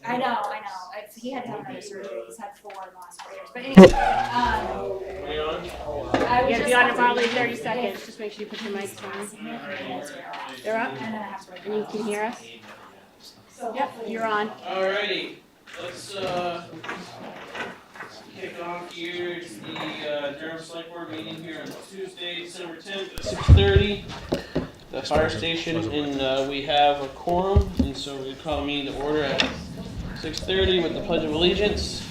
I know. He had to have another surgery. He's had 4 in the last 4 years. But anyway, I was You have to just be on it probably 30 seconds. Just make sure you put your mics on. They're up? And then I have to And you can hear us? Yep, you're on. Alrighty, let's kick off here. It's the Durham Select Board meeting here on Tuesday, December 10th at 6:30. The fire station, and we have a quorum, and so we call a meeting to order at 6:30 with the Pledge of Allegiance.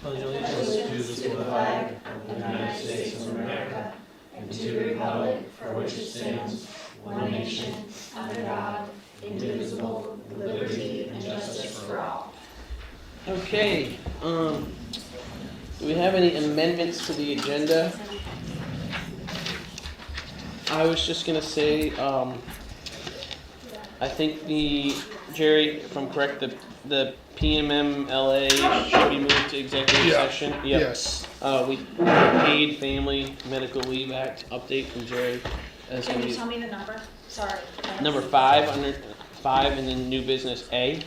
Pledge of Allegiance to the flag of the United States of America and to the republic for which it stands, one nation, under God, indivisible, with liberty and justice for all. Okay, do we have any amendments to the agenda? I was just gonna say, I think Jerry, if I'm correct, the PMMLA should be moved to executive session. Yep. Yes. We paid Family Medical Leave Act update from Jerry. That's Can gonna you be tell me the number? Sorry. number 5 under 5 and then new business A.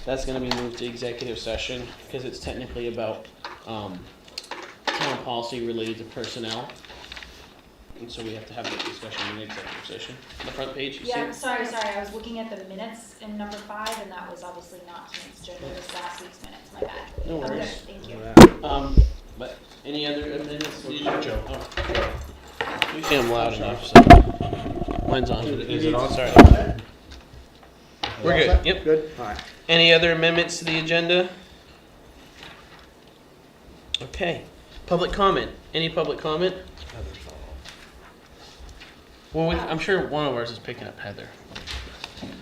That's gonna be moved to executive session because it's technically about town policy related to personnel. And so we have to have that discussion in executive session. On the front page, you see Yeah, it? sorry. I was looking at the minutes in number 5, and that was obviously not tonight's agenda. It was last week's minutes. My bad. No I'm good. worries. Thank you. But any other amendments to the agenda? Oh. Usually I'm loud enough, so mine's on. Is it on? Sorry. We're We're good. Yep. Good. All right. Any other amendments to the agenda? Okay. Public comment. Any public comment? Well, I'm sure one of ours is picking up Heather.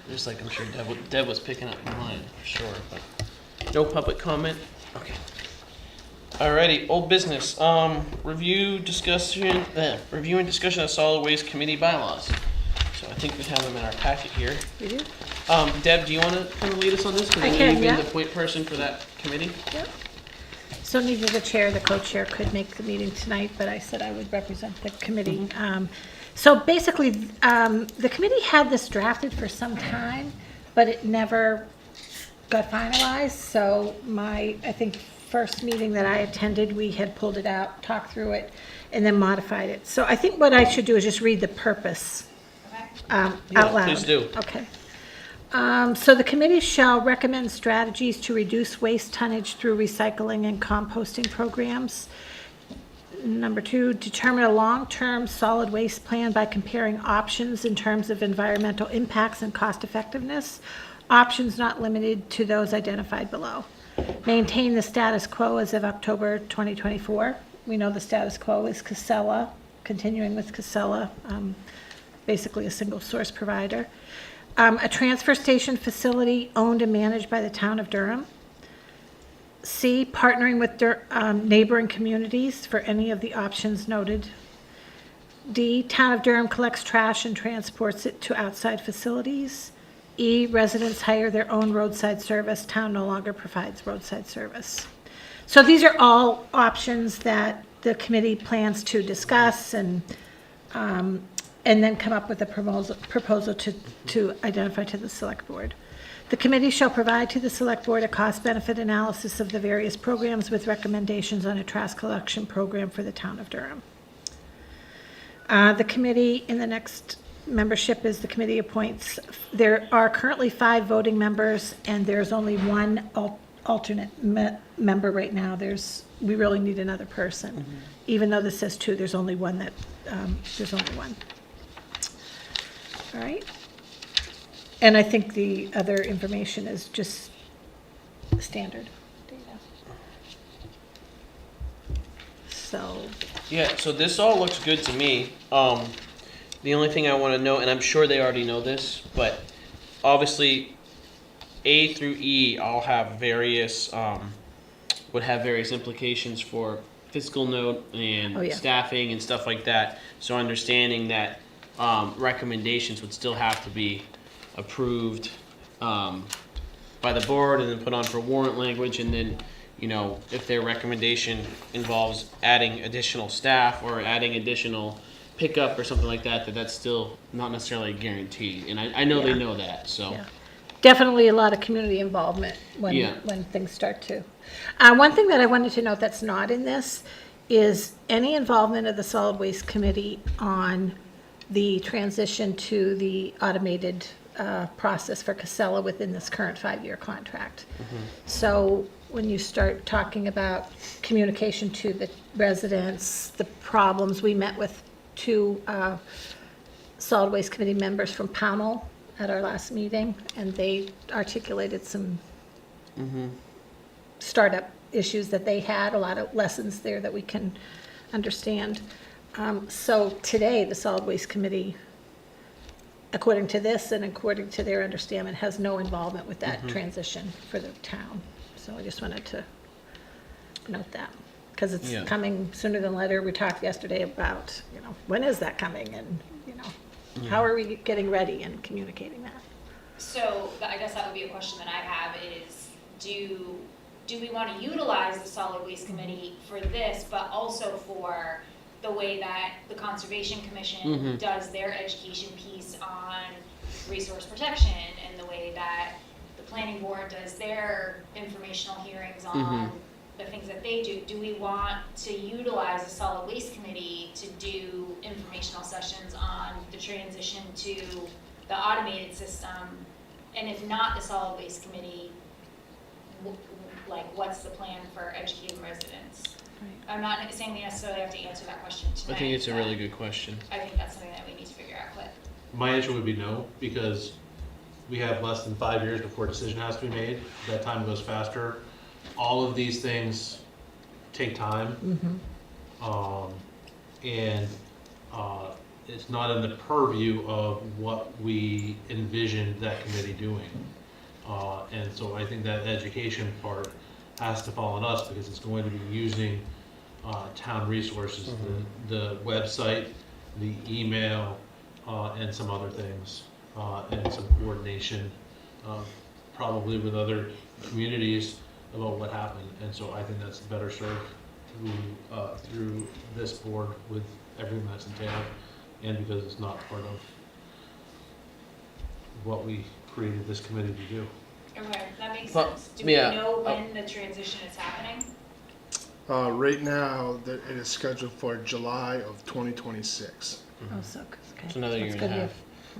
Just like I'm sure Deb was picking up mine, for sure. But no public comment? Okay. Alrighty, old business. Review and discussion of solid waste committee bylaws. So I think we have them in our packet here. We do? Deb, do you want to kind of lead us on this? Because I know can, you've been yeah. the point person for that committee. Yep. So neither the chair or the co-chair could make the meeting tonight, but I said I would represent the committee. So basically, the committee had this drafted for some time, but it never got finalized. So I think, first meeting that I attended, we had pulled it out, talked through it, and then modified it. So I think what I should do is just read the purpose out loud. Please do. Okay. So the committee shall recommend strategies to reduce waste tonnage through recycling and composting programs. Number 2, determine a long-term solid waste plan by comparing options in terms of environmental impacts and cost effectiveness. Options not limited to those identified below. Maintain the status quo as of October 2024. We know the status quo is Casella, continuing with Casella, basically a single source provider. A transfer station facility owned and managed by the town of Durham. C, partnering with neighboring communities for any of the options noted. D, town of Durham collects trash and transports it to outside facilities. E, residents hire their own roadside service. Town no longer provides roadside service. So these are all options that the committee plans to discuss and then come up with a proposal to identify to the select board. The committee shall provide to the select board a cost-benefit analysis of the various programs with recommendations on a trash collection program for the town of Durham. The committee in the next membership is the committee appoints. There are currently 5 voting members, and there's only 1 alternate member right now. We really need another person. Mm-hmm. Even though this says 2, there's only one. All right. And I think the other information is just standard data. So. Yeah, so this all looks good to me. The only thing I want to know, and I'm sure they already know this, but obviously A through E all have would have various implications for fiscal note and staffing and stuff like that. So understanding that recommendations would still have to be approved by the board and then put on for warrant language, and then, you know, if their recommendation involves adding additional staff or adding additional pick up or something like that, that's still not necessarily a guarantee. And I know they Yeah. know that, so. Yeah. Definitely a lot of community involvement Yeah. when things start to. One thing that I wanted to note that's not in this is any involvement of the Solid Waste Committee on the transition to the automated process for Casella within this current 5-year contract. So when you start talking about communication to the residents, the problems, we met with 2 Solid Waste Committee members from Pownell at our last meeting, and they articulated some startup issues that they had, a lot of lessons there that we can understand. So today, the Solid Waste Committee, according to this and according to their understanding, has no involvement with that transition for the town. So I just wanted to note that, because it's Yeah. coming sooner than later. We talked yesterday about, when is that coming, and, how are we getting ready and communicating that? So I guess that would be a question that I have is, do we want to utilize the Solid Waste Committee for this, but also for the way that the Conservation Commission does their education piece on resource protection, and the way that the Planning Board does their informational hearings on the things that they do? Do we want to utilize the Solid Waste Committee to do informational sessions on the transition to the automated system? And if not the Solid Waste Committee, what's the plan for educating residents? I'm not saying we necessarily have to answer that question tonight. I think it's a but really good question. I think that's something that we need to figure out quick. My answer would be no, because we have less than 5 years before a decision has to be made. That time goes faster. All of these things take time. And it's not in the purview of what we envisioned that committee doing. And so I think that education part has to fall on us, because it's going to be using town resources, the website, the email, and some other things, and some coordination, probably with other communities about what happened. And so I think that's better served through this board with everything that's entailed, and because it's not part of what we created this committee to do. Okay, that makes Well, sense. Do we yeah. know when the transition is happening? Right now, it is scheduled for July of 2026. Oh, so, okay. It's another year That's and a good. half.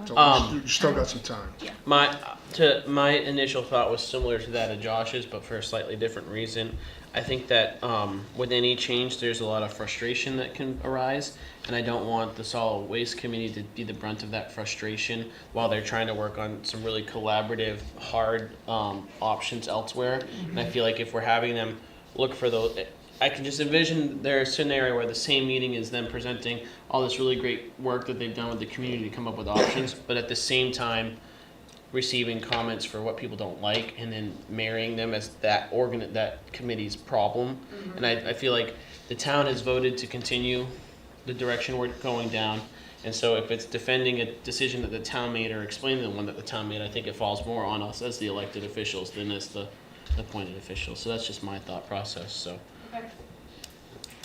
So you still got some time. My initial thought was similar to that of Josh's, but for a slightly different reason. I think that with any change, there's a lot of frustration that can arise, and I don't want the Solid Waste Committee to be the brunt of that frustration while they're trying to work on some really collaborative, hard options elsewhere. And I feel like if we're having them look for those, I can just envision their scenario where the same meeting is them presenting all this really great work that they've done with the community to come up with options, but at the same time receiving comments for what people don't like, and then marrying them as that committee's problem. And I feel like the town has voted to continue the direction we're going down, and so if it's defending a decision that the town made or explaining the one that the town made, I think it falls more on us as the elected officials than as the appointed officials. So that's just my thought process. So Okay.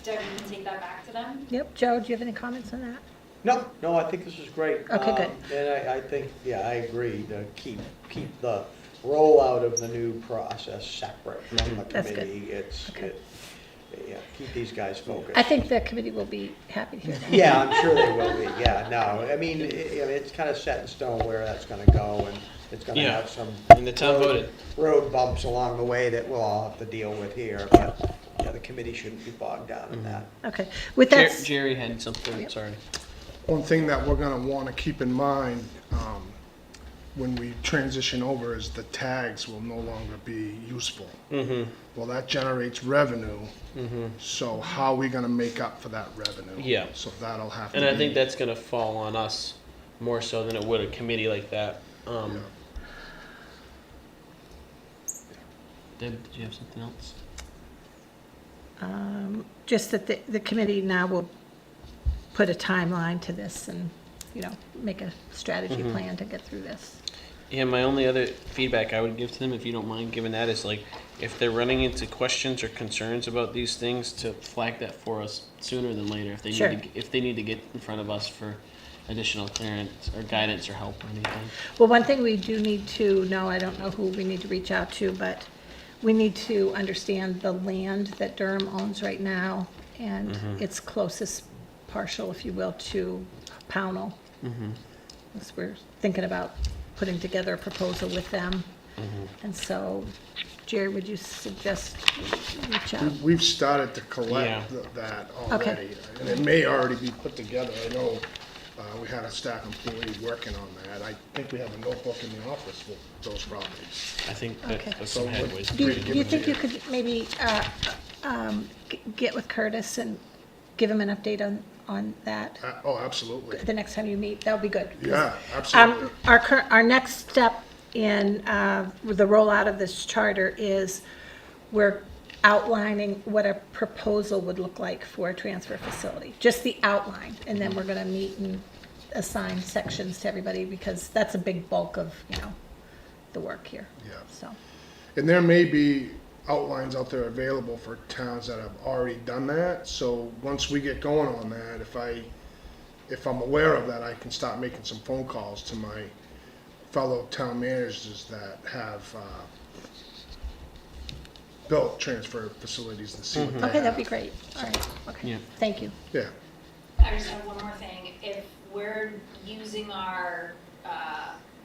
Doug, you can take that back to them? Yep, Joe, do you have any comments on that? No, I think this is great. Okay, good. And I think, I agree, to keep the rollout of the new process separate from the That's good. committee. Okay. Keep these guys focused. I think the committee will be happy to hear that. Yeah, I'm sure they will be, no, I mean, it's kind of set in stone where that's gonna go, and it's gonna Yeah. have some and the town voted. road bumps along the way that we'll all have to deal with here, but, the committee shouldn't be bogged down in that. Okay, with that, Jerry had something. Yep. Sorry. One thing that we're gonna wanna keep in mind, when we transition over, is the tags will no longer be useful. Well, that generates revenue, so how are we gonna make up for that revenue? Yeah. So that'll have to And be. I think that's going to fall on us more so than it would a committee like that. Deb, did you have something else? just that the committee now will put a timeline to this and, make a strategy plan to get through this. Yeah, my only other feedback I would give to them, if you don't mind giving that, is like, if they're running into questions or concerns about these things, to flag that for us sooner than later, if they Sure. need to, if they need to get in front of us for additional clearance or guidance or help or anything. Well, one thing we do need to know, I don't know who we need to reach out to, but we need to understand the land that Durham owns right now and its closest partial, if you will, to Pownell. Because we're thinking about putting together a proposal with them. And so, Jerry, would you suggest we reach out? We've started to Yeah. collect that Okay. already, and it may already be put together. I know we had a staff employee working on that. I think we have a notebook in the office with those properties. I think Okay. that's So some what- headways. Do you, Give do you it to think you. you could maybe get with Curtis and give him an update on that? Oh, absolutely. The next time you meet, that would be good. Yeah, absolutely. Our next step in the rollout of this charter is we're outlining what a proposal would look like for a transfer facility, just the outline, and then we're gonna meet and assign sections to everybody, because that's a big bulk of, the work here. Yeah. So, And there may be outlines out there available for towns that have already done that. So once we get going on that, if I'm aware of that, I can start making some phone calls to my fellow town managers that have built transfer facilities and see what they have. okay, that'd be great. All right, okay. Yeah. Thank you. Yeah, I just have one more thing. If we're using our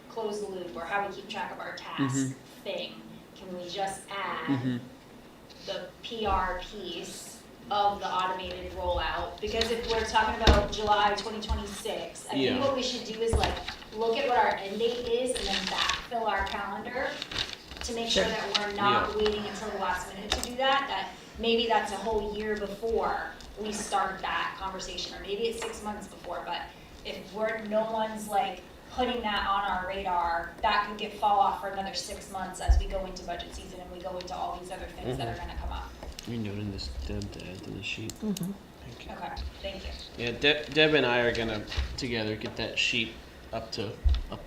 close the loop, or how we keep track of our task thing, can we just add the PR piece of the automated rollout? Because if we're talking about July 2026, I Yeah. think what we should do is like, look at what our end date is and then backfill our calendar to make sure that we're not waiting until the last minute to do that, that maybe that's a whole year before we start that conversation, or maybe it's 6 months before, but if no one's like putting that on our radar, that could get fall off for another 6 months as we go into budget season and we go into all these other things that are gonna come up. We noted this, Deb, to add to the sheet. Thank you. Okay, thank you. Yeah, Deb and I are gonna together get that sheet up to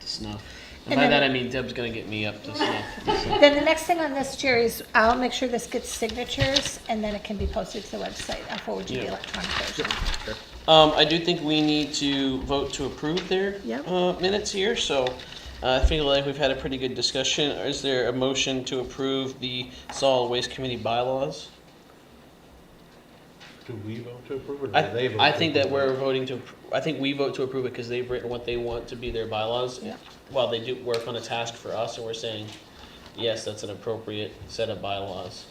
snuff. And And by then- that I mean Deb's gonna get me up to snuff. Then the next thing on this, Jerry, is I'll make sure this gets signatures, and then it can be posted to the website. I'll forward you the Yeah. electronic version. I do think we need to vote to approve their Yep. minutes here, so I feel like we've had a pretty good discussion. Is there a motion to approve the solid waste committee bylaws? Do we vote to approve it, or do they vote? I to think that approve we're it? voting to, I think we vote to approve it because they've written what they want to be their bylaws. Yeah. While they do work on a task for us, and we're saying, yes, that's an appropriate set of bylaws.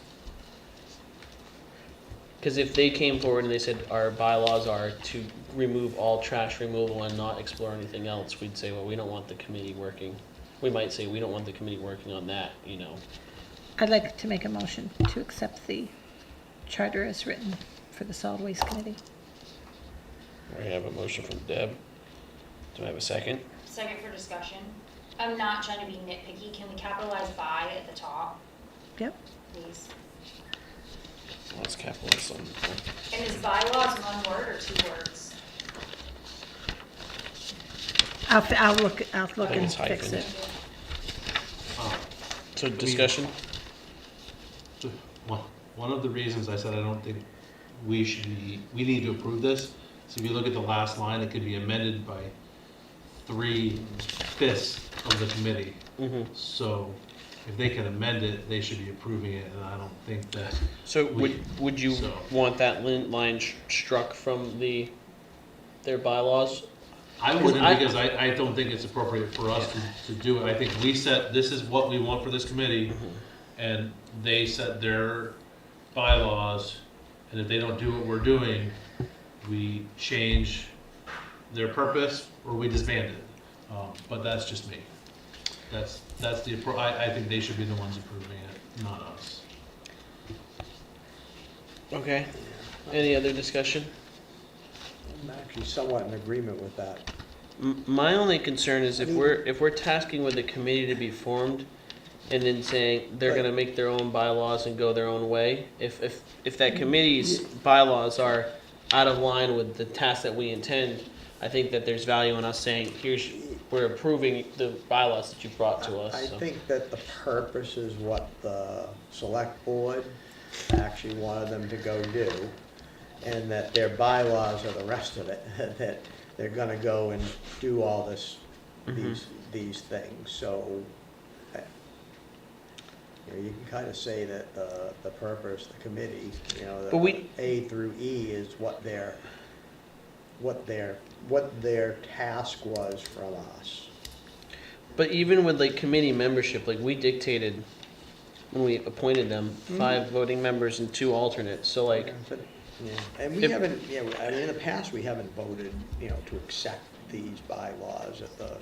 Because if they came forward and they said our bylaws are to remove all trash removal and not explore anything else, we'd say, well, we don't want the committee working. We might say, we don't want the committee working on that, you know. I'd like to make a motion to accept the charter as written for the solid waste committee. We have a motion from Deb. Do I have a second? Second for discussion. I'm not trying to be nitpicky. Can we capitalize by at the top, Yep. please? Let's capitalize on. And is bylaws one word or 2 words? I'll look think and it's fix hyphen. it. So discussion? One of the reasons I said I don't think we need to approve this, so if you look at the last line, it could be amended by 3/5 of the committee. So if they can amend it, they should be approving it, and I don't think that, So We- would you so- want that line struck from their bylaws? I wouldn't, I- because I don't think it's appropriate for us to do it. I think we set, this is what we want for this committee, and they set their bylaws, and if they don't do what we're doing, we change their purpose, or we disband it. But that's just me. That's I think they should be the ones approving it, not us. Okay. Any other discussion? I'm actually somewhat in agreement with that. My only concern is if we're tasking with a committee to be formed, and then saying they're gonna make their own bylaws and go their own way, if that committee's bylaws are out of line with the task that we intend, I think that there's value in us saying, here's we're approving the bylaws that you brought to us. I so. think that the purpose is what the select board actually wanted them to go do, and that their bylaws are the rest of it, that they're gonna go and do all this, these things, so you can kind of say that the purpose, the committee, But we- A through E is what their task was from us. But even with like committee membership, like we dictated when we appointed them, 5 voting members and 2 alternates. So like, But, yeah, and we If- haven't, I mean, in the past, we haven't voted, to accept these bylaws at the,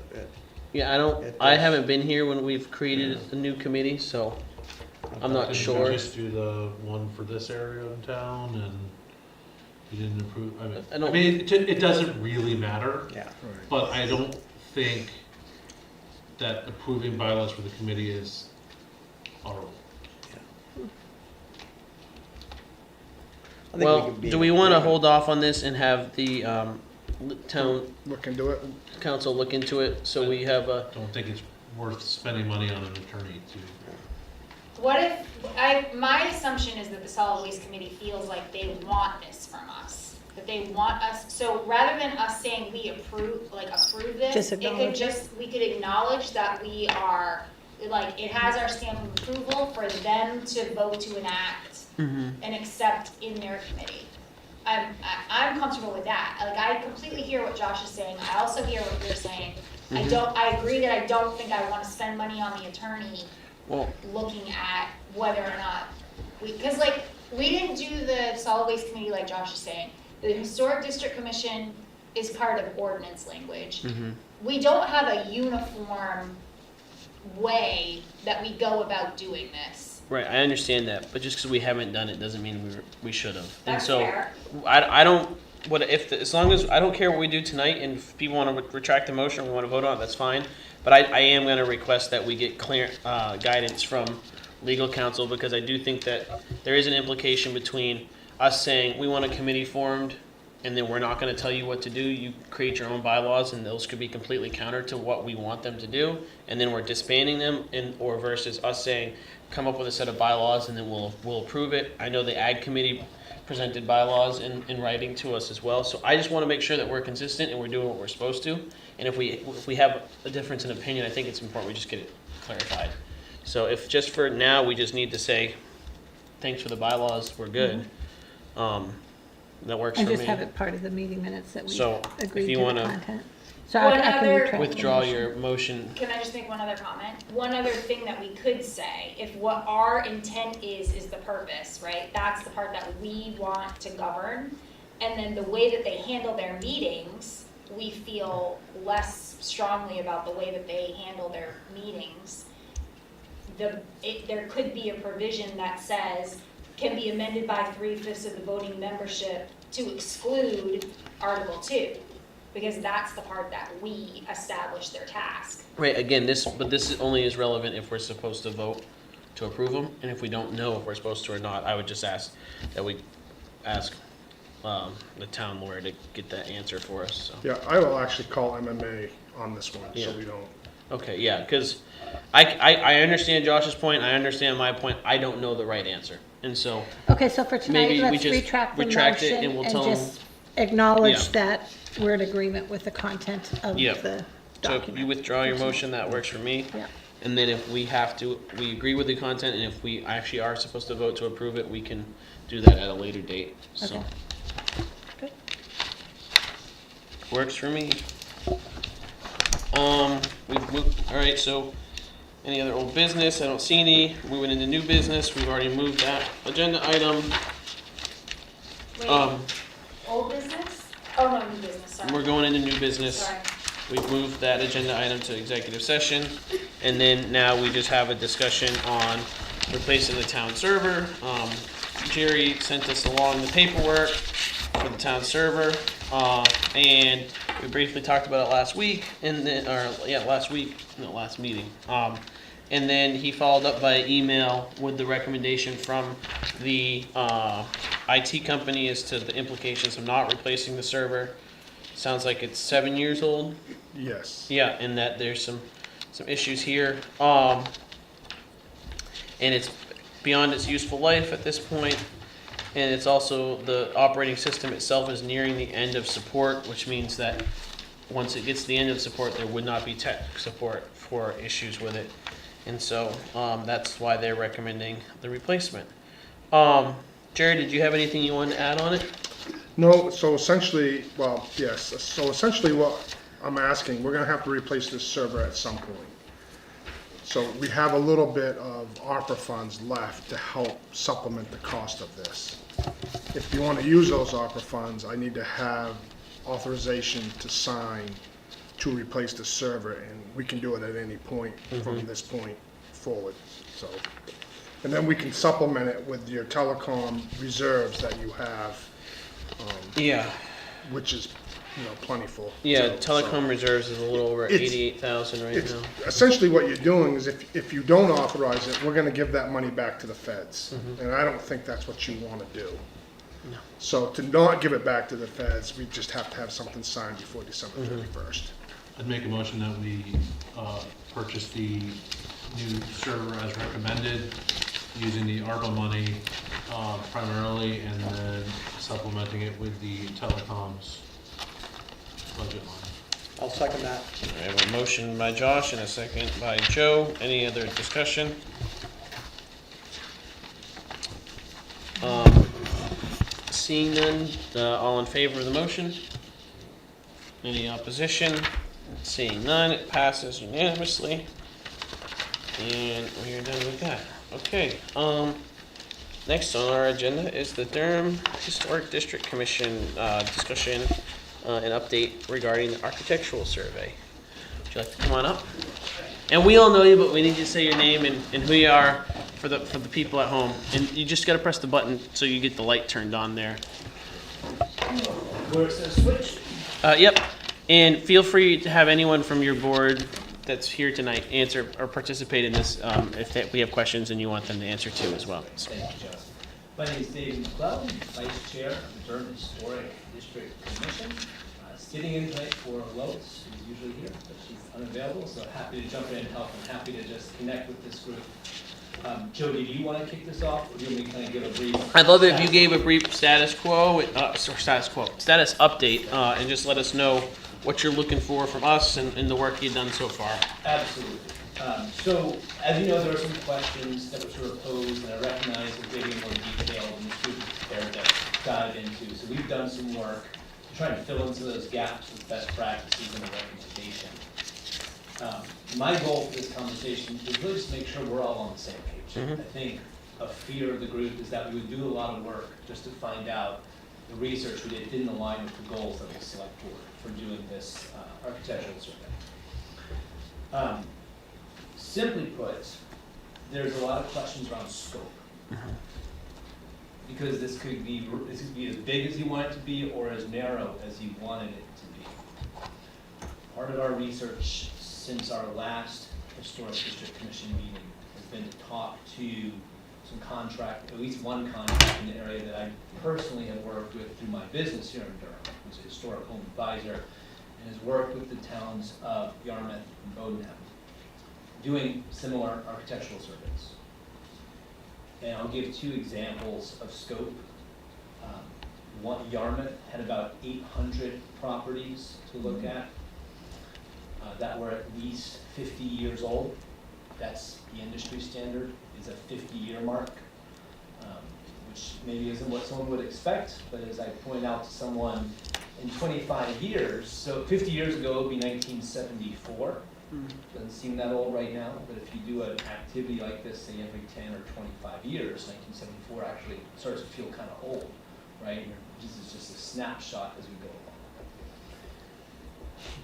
yeah, It I does. haven't been here when we've created a new committee, so I'm not Didn't sure. we just do the one for this area of town and you didn't approve, I don't- it doesn't really matter, yeah. but I don't think that approving bylaws for the committee is our role. I think we Well, could be do in we want to agreement. hold off on this and have the town Look into it. council look into it so we have a, Don't think it's worth spending money on an attorney to. What if, my assumption is that the solid waste committee feels like they want this from us, that they want us, so rather than us saying we approve this, Just it could acknowledge it. we could acknowledge that we are, like, it has our stamp of approval for them to vote to enact and accept in their committee. I'm comfortable with that. Like, I completely hear what Josh is saying. I also hear what you're saying. I agree that I don't think I wanna spend money on the attorney well, looking at whether or not because like, we didn't do the solid waste committee like Josh is saying. The historic district commission is part of ordinance language. We don't have a uniform way that we go about doing this. right, I understand that, but just because we haven't done it doesn't mean we should have. And That's so, fair. I don't, as long as, I don't care what we do tonight, and if people want to retract the motion, we want to vote on it, that's fine. But I am going to request that we get clear guidance from legal counsel, because I do think that there is an implication between us saying we want a committee formed, and then we're not going to tell you what to do. You create your own bylaws, and those could be completely counter to what we want them to do, and then we're disbanding them, or versus us saying, come up with a set of bylaws, and then we'll approve it. I know the Ag Committee presented bylaws in writing to us as well, so I just want to make sure that we're consistent and we're doing what we're supposed to. And if we have a difference in opinion, I think it's important we just get it clarified. So if just for now, we just need to say, thanks for the bylaws, we're good, that works for And me. just have it part of the meeting minutes that we So, agreed if you to the wanna content. So One I can other- retract the Withdraw motion. your motion. Can I just make one other comment? One other thing that we could say, if what our intent is the purpose, right? That's the part that we want to govern. And then the way that they handle their meetings, we feel less strongly about the way that they handle their meetings. There could be a provision that says, can be amended by 3/5 of the voting membership to exclude Article 2. Because that's the part that we establish their task. Right, again, this only is relevant if we're supposed to vote to approve them, and if we don't know if we're supposed to or not, I would just ask that we ask the town lawyer to get that answer for us, so. Yeah, I will actually call MMA on this one, Yeah. so we don't. Okay, yeah, because I understand Josh's point, I understand my point, I don't know the right answer, and so, Okay, so for tonight, Maybe we let's just retract the retract it motion and we'll and tell 'em- just acknowledge Yeah. that we're in agreement with the content of Yep. the so if document. you withdraw your motion, that works for me. Yeah. And then if we have to, we agree with the content, and if we actually are supposed to vote to approve it, we can do that at a later date, so. Okay. Good. Works for me. We've moved, all right, so any other old business? I don't see any. Moving into new business, we've already moved that agenda item. Wait, Um, old business? Oh, no, new business, sorry. we're going into new business. Sorry. We've moved that agenda item to executive session, and then now we just have a discussion on replacing the town server. Jerry sent us along the paperwork for the town server, and we briefly talked about it last week, and then, last meeting. And then he followed up by email with the recommendation from the IT company as to the implications of not replacing the server. sounds like it's 7 years old. Yes. Yeah, and that there's some issues here. And it's beyond its useful life at this point. And it's also, the operating system itself is nearing the end of support, which means that once it gets to the end of support, there would not be tech support for issues with it. And so that's why they're recommending the replacement. Jerry, did you have anything you wanted to add on it? No, so essentially, well, yes, so essentially what I'm asking, we're gonna have to replace this server at some point. So we have a little bit of ARPA funds left to help supplement the cost of this. If you wanna use those ARPA funds, I need to have authorization to sign to replace the server, and we can do it at any point from this point forward, so. And then we can supplement it with your telecom reserves that you have, Yeah. which is, plentiful. Yeah, too, telecom so. reserves is a little over It's- 88,000 right It's now. essentially what you're doing is if you don't authorize it, we're gonna give that money back to the feds. And I don't think that's what you wanna do. No. So to not give it back to the feds, we just have to have something signed before December 31st. I'd make a motion that we purchase the new server as recommended, using the ARPA money primarily, and then supplementing it with the telecoms budget line. I'll second that. I have a motion by Josh and a second by Joe. Any other discussion? Seeing none, all in favor of the motion? Any opposition? Seeing none, it passes unanimously. And we are done with that. Okay, next on our agenda is the Durham Historic District Commission discussion and update regarding the architectural survey. Would you like to come on up? And we all know you, but we need you to say your name and who you are for the people at home. And you just gotta press the button so you get the light turned on there. Where it says switch. Yep, and feel free to have anyone from your board that's here tonight answer or participate in this if we have questions and you want them to answer too as well. So, Thank you, Justin. My name is David McClellan, Vice Chair of the Durham Historic District Commission. Sitting in tonight for Lois, who's usually here, but she's unavailable, so happy to jump in and help. I'm happy to just connect with this group. Jody, do you want to kick this off, or do you want me to kind of give a brief? I'd love it if you gave a brief status update, and just let us know what you're looking for from us and the work you've done so far. Absolutely. So, as you know, there were some questions that were sort of posed, and I recognize that they're getting more detailed and this group is prepared to dive into. So we've done some work to try and fill in some of those gaps with best practices and a recommendation. My goal for this conversation is really just to make sure we're all on the same page. I think a fear of the group is that we would do a lot of work just to find out the research we did didn't align with the goals of the select board for doing this architectural survey. Simply put, there's a lot of questions around scope. Because this could be as big as you want it to be or as narrow as you wanted it to be. Part of our research since our last Historic District Commission meeting has been to talk to some at least one contract in the area that I personally have worked with through my business here in Durham, who's a historic home advisor, and has worked with the towns of Yarmouth and Bowdenham, doing similar architectural surveys. And I'll give two examples of scope. Yarmouth had about 800 properties to look at that were at least 50 years old. That's the industry standard, is a 50-year mark, which maybe isn't what someone would expect, but as I pointed out to someone, in 25 years, so 50 years ago it would be 1974. Doesn't seem that old right now, but if you do an activity like this, say every 10 or 25 years, 1974 actually starts to feel kind of old, right? This is just a snapshot as we go along.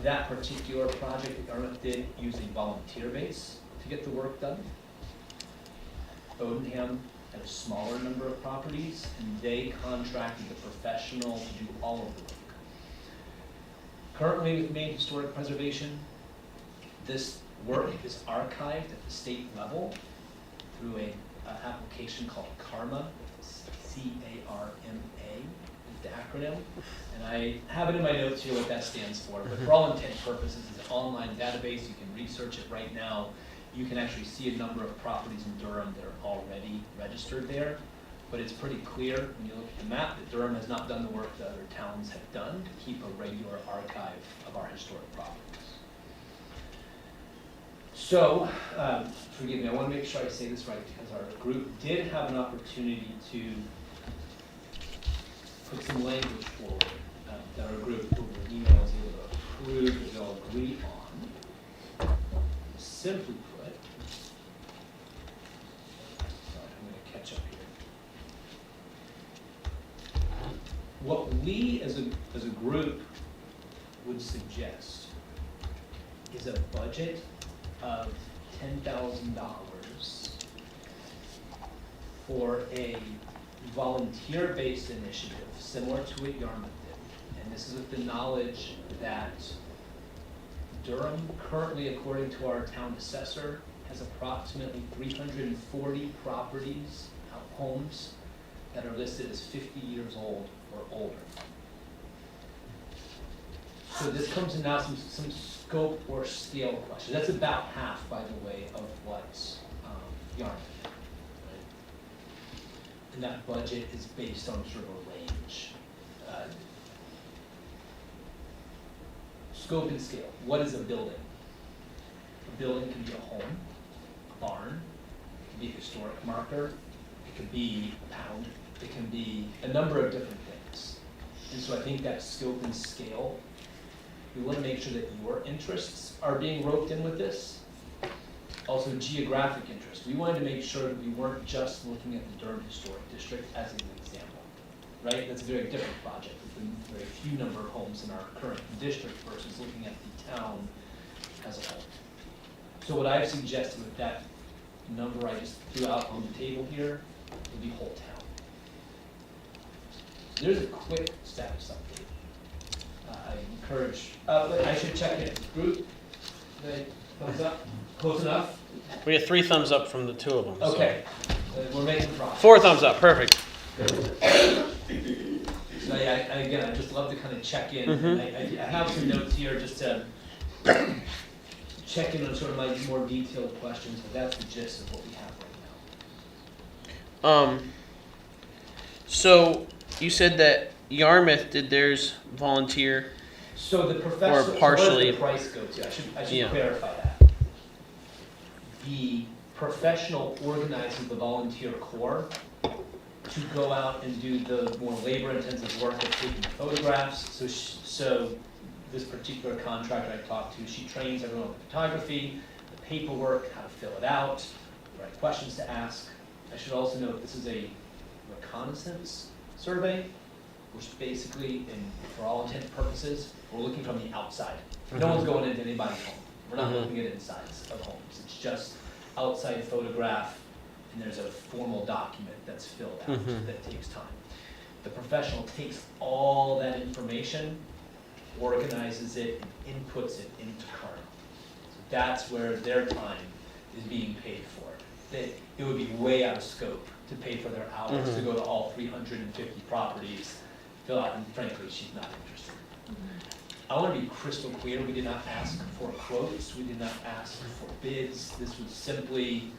That particular project that Yarmouth did used a volunteer base to get the work done. Bowdenham had a smaller number of properties, and they contracted the professional to do all of the work. Currently with Maine Historic Preservation, this work is archived at the state level through an application called CARMA, C-A-R-M-A. the acronym. And I have it in my notes here what that stands for, but for all intent purposes, it's an online database. You can research it right now. You can actually see a number of properties in Durham that are already registered there. But it's pretty clear when you look at the map that Durham has not done the work that other towns have done to keep a regular archive of our historic properties. So, forgive me, I want to make sure I say this right because our group did have an opportunity to put some language forward that our group over email was able to approve that we all agree on. Simply put, sorry, I'm going to catch up here. What we as a group would suggest is a budget of $10,000 for a volunteer-based initiative similar to what Yarmouth did. And this is with the knowledge that Durham currently, according to our town assessor, has approximately 340 properties, homes, that are listed as 50 years old or older. So this comes in now some scope or scale questions. That's about half, by the way, of what Yarmouth did. Right? And that budget is based on sort of a range. Scope and scale. What is a building? A building can be a home, a barn, it can be a historic marker, it could be a pound, it can be a number of different things. And so I think that scope and scale, we want to make sure that your interests are being roped in with this. Also geographic interest. We wanted to make sure that we weren't just looking at the Durham Historic District as an example, right? That's a very different project. With a very few number of homes in our current district versus looking at the town as a whole. So what I've suggested with that number I just threw out on the table here would be whole town. There's a quick status update. I encourage, I should check in. Group, thumbs up? Close enough? We get 3 thumbs up from the 2 of them. so- Okay, we're making progress. 4 thumbs up, perfect. So again, I just love to kind of check in. Mhm. I have some notes here just to check in on sort of my more detailed questions, but that's the gist of what we have right now. So you said that Yarmouth did theirs volunteer. So the professional, so partially- where does the price go to? I should Yeah. clarify that. The professional organizes the volunteer corps to go out and do the more labor-intensive work of taking photographs. So this particular contractor I talked to, she trains everyone with photography, the paperwork, how to fill it out, the right questions to ask. I should also note this is a reconnaissance survey, which basically, for all intent and purposes, we're looking from the outside. No one's going into anybody's home. We're not looking at insides of homes. It's just outside photograph, and there's a formal document that's filled out that takes time. The professional takes all that information, organizes it, and inputs it into Kernel. So that's where their time is being paid for. It would be way out of scope to pay for their hours to go to all 350 properties, fill out, and frankly, she's not interested. I want to be crystal clear, we did not ask for quotes, we did not ask for bids, this was simply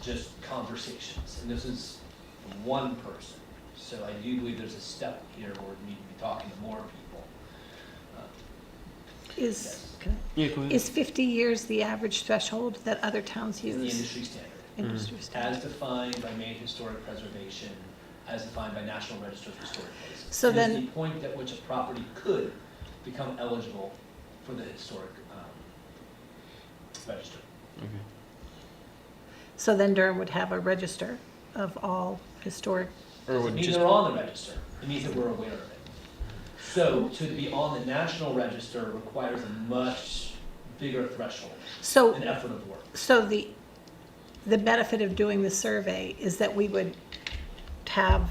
just conversations, and this is from one person. So I do believe there's a step here where we need to be talking to more people. Is 50 years the average threshold that other towns It's the use? industry standard, Industry standard. as defined by Maine Historic Preservation, as defined by National Register of Historic Places. So It is then- the point at which a property could become eligible for the historic register. So then Durham would have a register of all historic, Or It would means just they're on the register, it means that we're aware of it. So to be on the national register requires a much bigger threshold, so, an effort of work. so the benefit of doing the survey is that we would have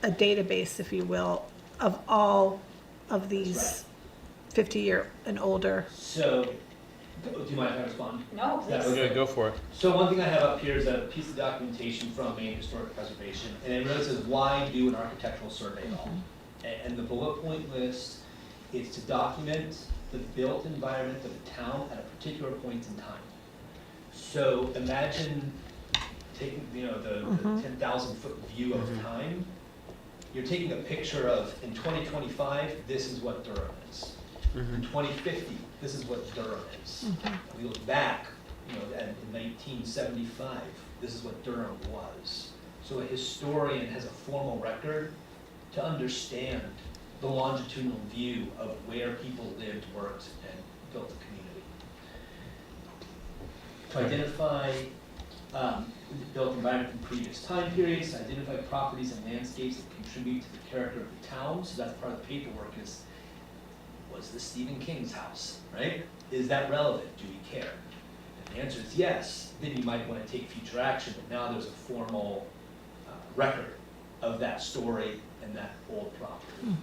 a database, if you will, of all of these 50-year and older. So, do you mind if I respond? No, Yeah, please. okay, go for it. So one thing I have up here is a piece of documentation from Maine Historic Preservation, and it really says, why do an architectural survey at all? And the bullet point list is to document the built environment of the town at a particular point in time. So imagine taking, the 10,000-foot view of time. You're taking a picture of, in 2025, this is what Durham is. In 2050, this is what Durham is. We look back, at 1975, this is what Durham was. So a historian has a formal record to understand the longitudinal view of where people lived, worked, and built a community. To identify built environment from previous time periods, to identify properties and landscapes that contribute to the character of the town. So that's part of the paperwork is, was this Stephen King's house, right? Is that relevant? Do we care? If the answer is yes, then you might want to take future action, but now there's a formal record of that story and that old property.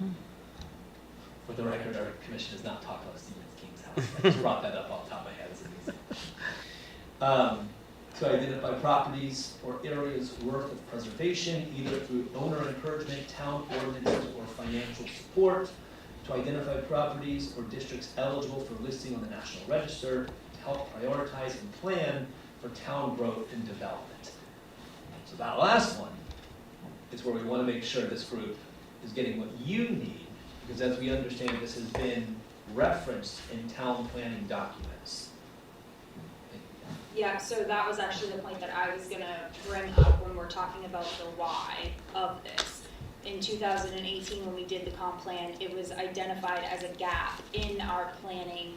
For the record, our commission does not talk about Stephen King's house. I just brought that up off the top of my head as an example. To identify properties or areas worth of preservation, either through owner encouragement, town ordinances, or financial support. To identify properties or districts eligible for listing on the National Register, to help prioritize and plan for town growth and development. So that last one is where we want to make sure this group is getting what you need, because as we understand, this has been referenced in town planning documents. Yeah, so that was actually the point that I was gonna bring up when we're talking about the why of this. In 2018, when we did the comp plan, it was identified as a gap in our planning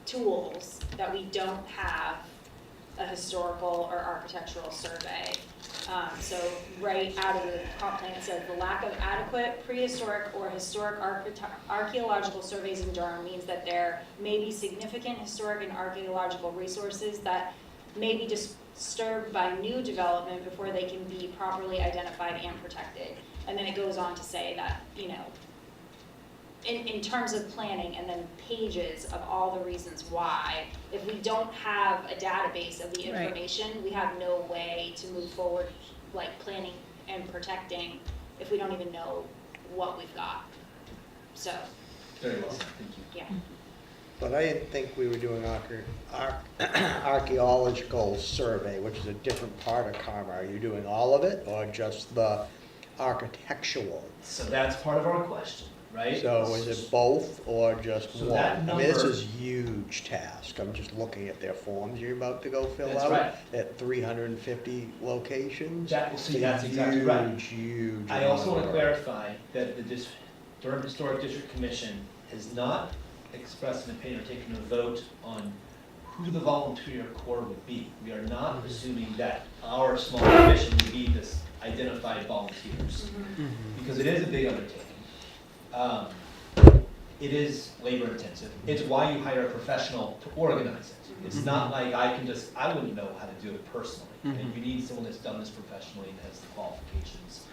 tools that we don't have a historical or architectural survey. So right out of the comp plan, it says the lack of adequate prehistoric or historic archaeological surveys in Durham means that there may be significant historic and archaeological resources that may be disturbed by new development before they can be properly identified and protected. And then it goes on to say that, in terms of planning, and then pages of all the reasons why, if we don't have a database of the information, we have no way to move forward, like planning and protecting, if we don't even know what we've got. So, Very well said, thank you. yeah. But I didn't think we were doing archaeological survey, which is a different part of Karma. Are you doing all of it, or just the architectural? So that's part of our question, right? So is it both, or just So one? that I mean, this number- is huge task. I'm just looking at their forms you're about to go fill That's out. right. At 350 locations. That's It's a exactly right. Huge. I also want to amount of work. clarify that the Durham Historic District Commission has not expressed an opinion or taken a vote on who the volunteer corps would be. We are not assuming that our small commission would be this identified volunteers, because it is a big undertaking. It is labor intensive. It's why you hire a professional to organize it. It's not like I wouldn't know how to do it personally. And you need someone that's done this professionally and has the qualifications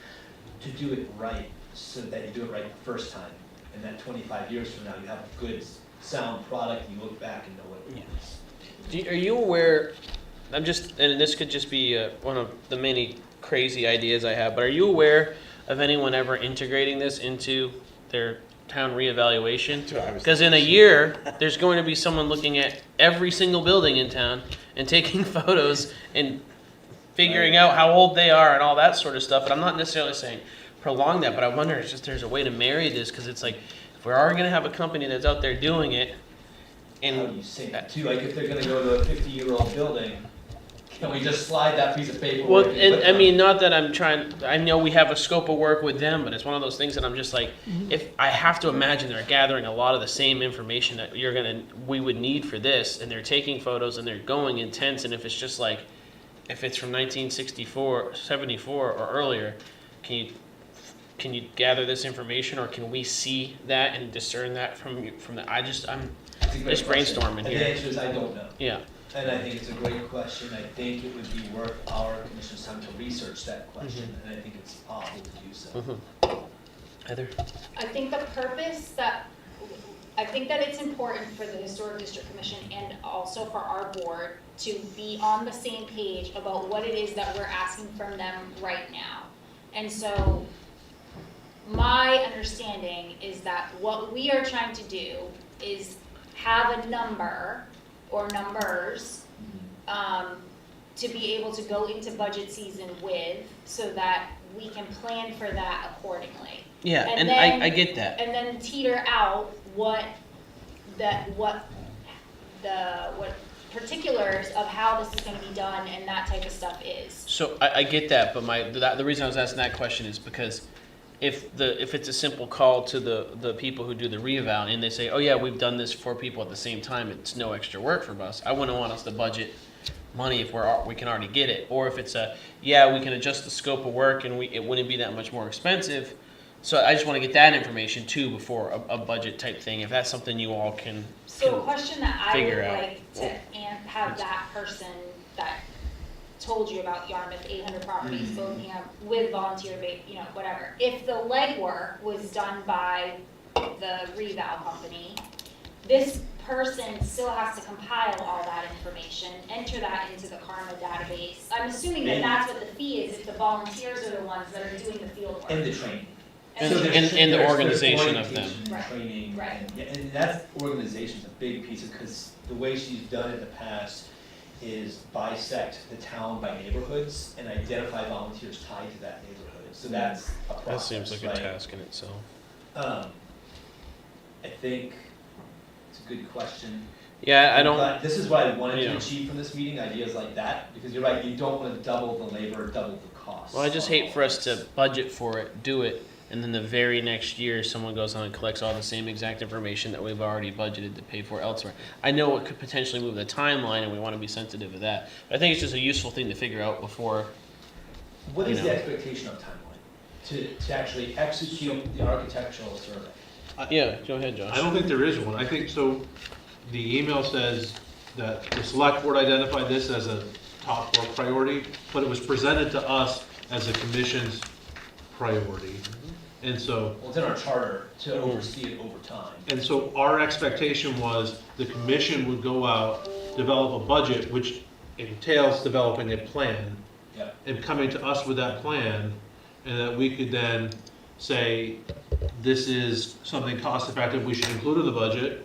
to do it right, so that you do it right the first time. And that 25 years from now, you have a good, sound product, and you look back and know what it is. Are you aware, and this could just be one of the many crazy ideas I have, but are you aware of anyone ever integrating this into their town reevaluation? Because in a year, there's going to be someone looking at every single building in town and taking photos and figuring out how old they are and all that sort of stuff. And I'm not necessarily saying prolong that, but I wonder if there's a way to marry this, because it's like, if we are going to have a company that's out there doing it, How do and you say that too? Like if they're gonna go to a 50-year-old building, can we just slide that piece of paper? well, and I mean, not that I'm trying, I know we have a scope of work with them, but it's one of those things that I'm just like, if, I have to imagine they're gathering a lot of the same information that we would need for this, and they're taking photos and they're going intense, and if it's just like, if it's from 1964, 74 or earlier, can you gather this information, or can we see that and discern that from the, I'm It's a great just question. brainstorming And here. the answer is I don't know. Yeah. And I think it's a great question. I think it would be worth our commission's time to research that question, and I think it's possible to do so. Heather? I think that it's important for the Historic District Commission and also for our board to be on the same page about what it is that we're asking from them right now. And so my understanding is that what we are trying to do is have a number or numbers, to be able to go into budget season with, so that we can plan for that accordingly. Yeah, And and then- I get that. And then teeter out what particulars of how this is gonna be done and that type of stuff is. So I get that, but the reason I was asking that question is because if it's a simple call to the people who do the reeval and they say, oh yeah, we've done this for people at the same time, it's no extra work for us. I wouldn't want us to budget money if we can already get it. Or if it's we can adjust the scope of work and it wouldn't be that much more expensive. So I just want to get that information too before a budget type thing, if that's something you all can. So a question that I would figure out. like to have that person that told you about Yarmouth, 800 properties, Bodenham, with volunteer, whatever. If the legwork was done by the reval company, this person still has to compile all that information, enter that into the Karma database. I'm assuming that that's what the fee is, if the volunteers are the ones that are doing the field work. And the training. And So the- there's- and the there's organization of them. orientation, Right, Training. right. Yeah, and that organization's a big piece of, because the way she's done it in the past is bisect the town by neighborhoods and identify volunteers tied to that neighborhood. So that's a process, That seems like a right? task in itself. I think it's a good question. Yeah, I don't. But this is what I wanted Yeah. to achieve from this meeting, ideas like that, because you're right, you don't want to double the labor, double the cost. Well, I just hate for us to budget for it, do it, and then the very next year, someone goes on and collects all the same exact information that we've already budgeted to pay for elsewhere. I know it could potentially move the timeline, and we want to be sensitive to that. But I think it's just a useful thing to figure out before. What is you the know. expectation of timeline to actually execute the architectural survey? Yeah, go ahead, Josh. I don't think there is one. I think, so the email says that the select board identified this as a top work priority, but it was presented to us as a commission's priority. And so, Well, it's in our charter to oversee it over time. our expectation was the commission would go out, develop a budget, which entails developing a plan, Yep. and coming to us with that plan, and that we could then say, this is something cost effective, we should include in the budget,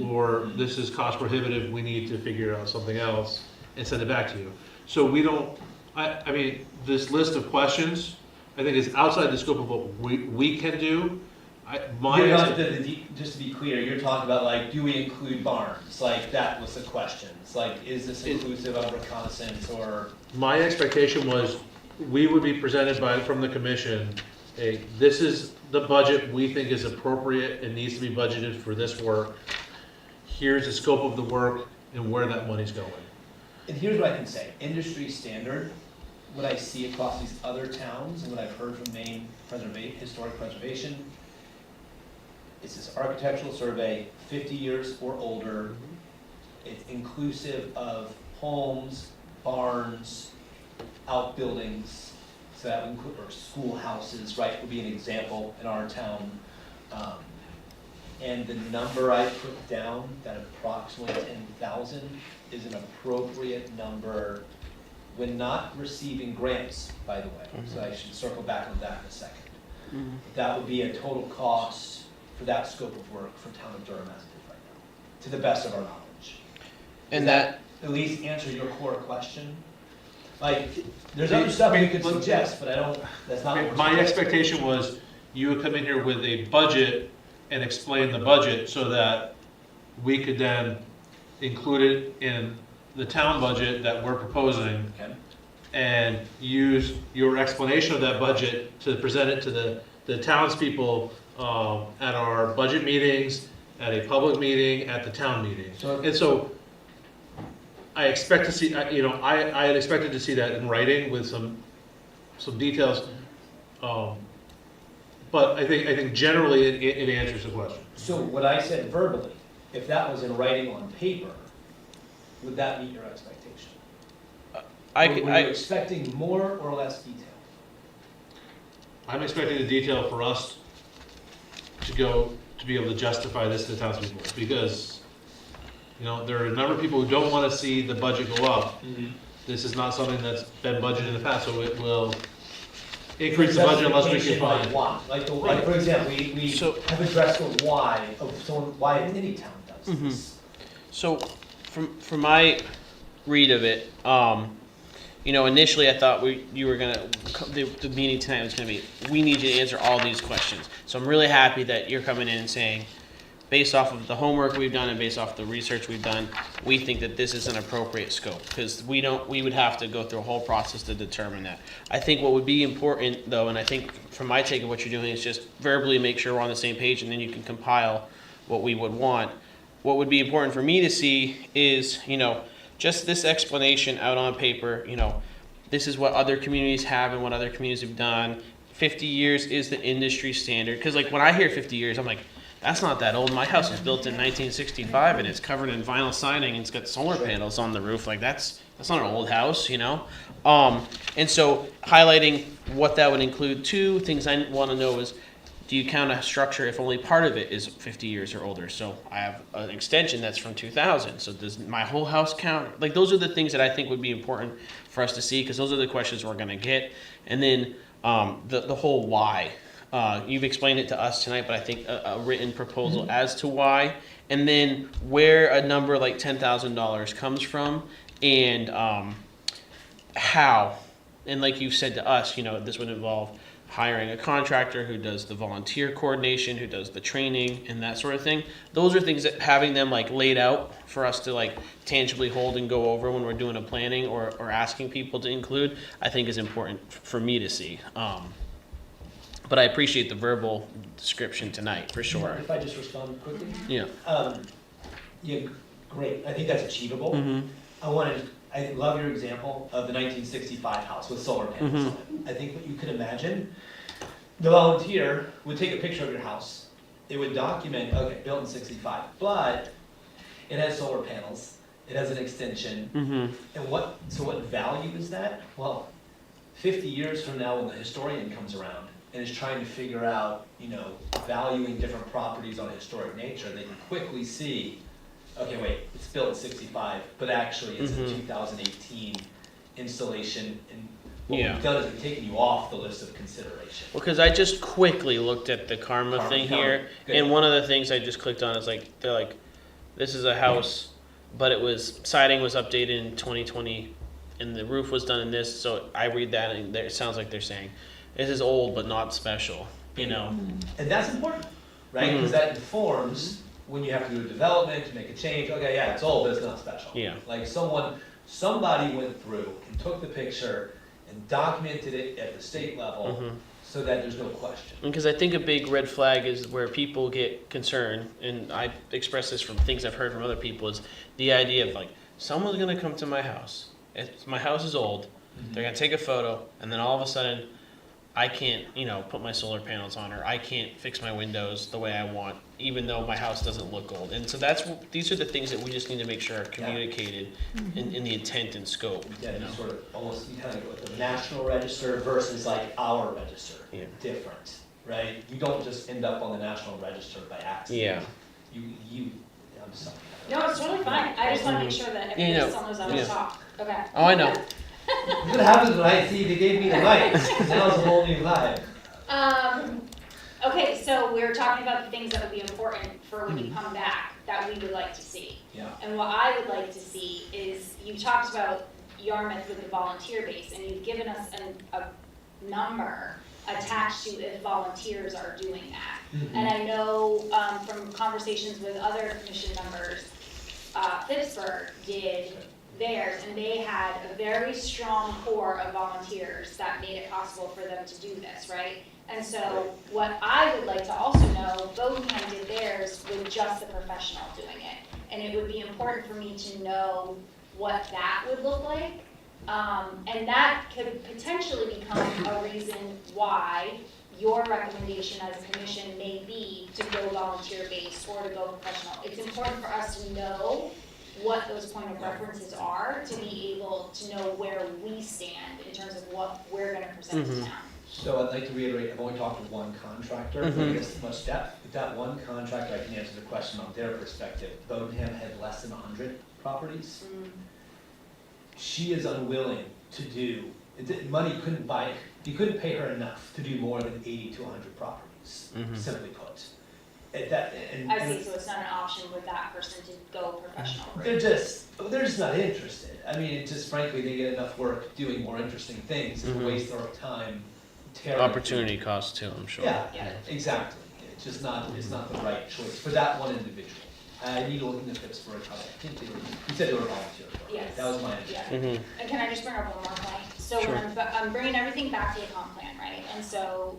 or this is cost prohibitive, we need to figure out something else, and send it back to you. So we don't, I mean, this list of questions, I think is outside the scope of what we can do. You're not, just to be clear, you're talking about like, do we include barns? Like, that was the question. It's like, is this inclusive of reconnaissance or? My expectation was, we would be presented from the commission, this is the budget we think is appropriate and needs to be budgeted for this work. Here's the scope of the work and where that money's going. And here's what I can say, industry standard, what I see across these other towns and what I've heard from Maine Historic Preservation, it's this architectural survey, 50 years or older. It's inclusive of homes, barns, outbuildings, so that would include, or schoolhouses, right, would be an example in our town. And the number I put down, that approximately 10,000, is an appropriate number when not receiving grants, by the way. So I should circle back on that in a second. That would be a total cost for that scope of work for town of Durham as it is right now, to the best of our knowledge. And Does that at least answer your core question? Like, there's other stuff we could suggest, but that's not what we're. My expectation was, you would come in here with a budget and explain the budget so that we could then include it in the town budget that we're proposing, Okay. and use your explanation of that budget to present it to the townspeople at our budget meetings, at a public meeting, at the town meeting. So- And so I expect to see, I had expected to see that in writing with some details. But I think generally it answers the question. So what I said verbally, if that was in writing on paper, would that meet your expectation? Were you expecting more or less detail? I'm expecting the detail for us to be able to justify this to the townspeople, because, there are a number of people who don't want to see the budget go up. This is not something that's been budgeted in the past, so it will increase the budget unless we can Justification find. why. Like, for example, we So- have addressed the why of someone, why any town does this. So, from my read of it, initially I thought you were gonna, the meeting tonight was gonna be, we need you to answer all these questions. So I'm really happy that you're coming in and saying, based off of the homework we've done and based off the research we've done, we think that this is an appropriate scope, because we would have to go through a whole process to determine that. I think what would be important though, and I think from my take of what you're doing, is just verbally make sure we're on the same page, and then you can compile what we would want. What would be important for me to see is, just this explanation out on paper, this is what other communities have and what other communities have done. 50 years is the industry standard, because like when I hear 50 years, I'm like, that's not that old. My house was built in 1965 and it's covered in vinyl siding and it's got solar panels on the roof. Like that's not an old house, And so highlighting what that would include too, things I want to know is, do you count a structure if only part of it is 50 years or older? So I have an extension that's from 2000. So does my whole house count? Like those are the things that I think would be important for us to see, because those are the questions we're going to get. And then the whole why. You've explained it to us tonight, but I think a written proposal as to why, and then where a number like $10,000 comes from, and how. And like you said to us, this would involve hiring a contractor who does the volunteer coordination, who does the training and that sort of thing. Those are things that having them like laid out for us to like tangibly hold and go over when we're doing a planning or asking people to include, I think is important for me to see. But I appreciate the verbal description tonight, for sure. If I just respond quickly? Yeah. Yeah, great, I think that's achievable. Mm-hmm. I love your example of the 1965 house with solar panels on it. I think what you could imagine, the volunteer would take a picture of your house. It would document, okay, built in 65, but it has solar panels, it has an extension. Mm-hmm. And what value is that? Well, 50 years from now when the historian comes around and is trying to figure out, valuing different properties on historic nature, they can quickly see, okay, wait, it's built in 65, but actually it's a 2018 installation, and what Yeah. we've done is we've taken you off the list of consideration. Well, because I just quickly looked at the karma thing here, Good. and one of the things I just clicked on is like, they're like, this is a house, but siding was updated in 2020, and the roof was done in this, so I read that, and it sounds like they're saying, this is old but not special, And that's important, right? Because that informs when you have to do a development, to make a change, okay, yeah, it's old, but it's not special. Yeah. Like somebody went through and took the picture and documented it at the state level so that there's no question. Because I think a big red flag is where people get concerned, and I express this from things I've heard from other people, is the idea of like, someone's gonna come to my house, my house is old, they're gonna take a photo, and then all of a sudden, I can't, put my solar panels on, or I can't fix my windows the way I want, even though my house doesn't look old. And so these are the things that we just need to make sure are communicated in the intent and scope. Yeah, you sort of almost, you kind of go with the national register versus like our register. Yeah. Different, right? You don't just end up on the national register by accident. Yeah. I'm sorry. No, it's totally fine. I just want to make sure that Yeah, everybody still knows how to yeah. talk. Okay. Oh, I know. What happens when I see they gave me the mic? Now it's a whole new vibe. Okay, so we're talking about the things that would be important for when you come back that we would like to see. Yeah. And what I would like to see is, you talked about Yarmouth with the volunteer base, and you've given us a number attached to if volunteers are doing that. And I know from conversations with other commission members, Pittsburgh did theirs, and they had a very strong core of volunteers that made it possible for them to do this, right? And so what I would like to also know, Bodenham did theirs with just the professional doing it. And it would be important for me to know what that would look like. And that could potentially become a reason why your recommendation as a commission may be to go volunteer-based or to go professional. It's important for us to know what those point of references are to be able to know where we stand in terms of what we're going to present to town. So I'd like to reiterate, I've only talked to one contractor, I think it's much depth. With that one contractor, I can answer the question on their perspective. Bodenham had less than 100 properties. She is unwilling to do money couldn't buy, you couldn't pay her enough to do more than 80 to 100 properties, simply put. I see, so it's not an option with that person to go professional route. They're just not interested. I mean, it just frankly, they get enough work doing more interesting things, it's a waste of our time. tearing Opportunity cost too, I'm sure. Yeah, Yeah. exactly. It's not the right choice for that one individual. I need to look into Pittsburgh, I think you said they were volunteer. Yes. That was my Yeah. understanding. And can I just bring up one more point? So Sure. when I'm bringing everything back to the comp plan, right? And so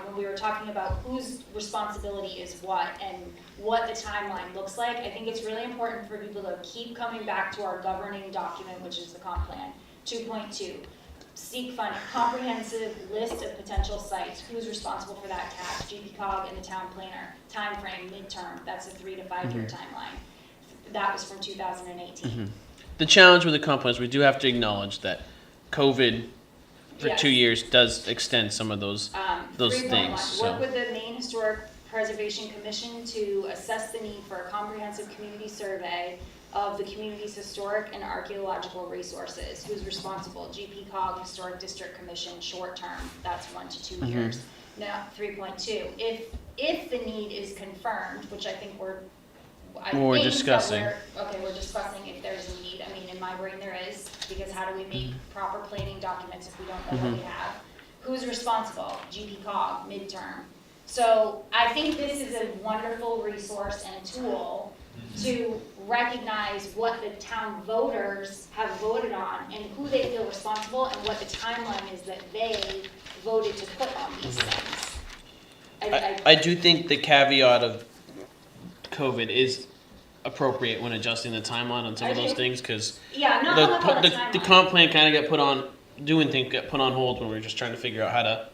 when we were talking about whose responsibility is what and what the timeline looks like, I think it's really important for people to keep coming back to our governing document, which is the comp plan, 2.2. Seek fund, comprehensive list of potential sites, who's responsible for that task, GPCOG and the town planner, timeframe, midterm, that's a 3 to 5 year timeline. That was from 2018. The challenge with the comp plan is we do have to acknowledge that COVID for Yes. 2 years does extend some of those 3.1, things. So. work with the Maine Historic Preservation Commission to assess the need for a comprehensive community survey of the community's historic and archaeological resources. Who's responsible? GPCOG, Historic District Commission, short term, that's 1 to 2 years. Now, 3.2, if the need is confirmed, which I think we're discussing if there's a need. I mean, in my brain there is, because how do we make proper planning documents if we don't know what we have? Who's responsible? GPCOG, midterm. So I think this is a wonderful resource and tool to recognize what the town voters have voted on and who they feel responsible and what the timeline is that they voted to put on these things. I do think the caveat of COVID is appropriate when adjusting the timeline on some of those Okay. things, because Yeah, I'm not talking about the the timeline. comp plan kind of got put on, got put on hold when we were just trying to figure out how to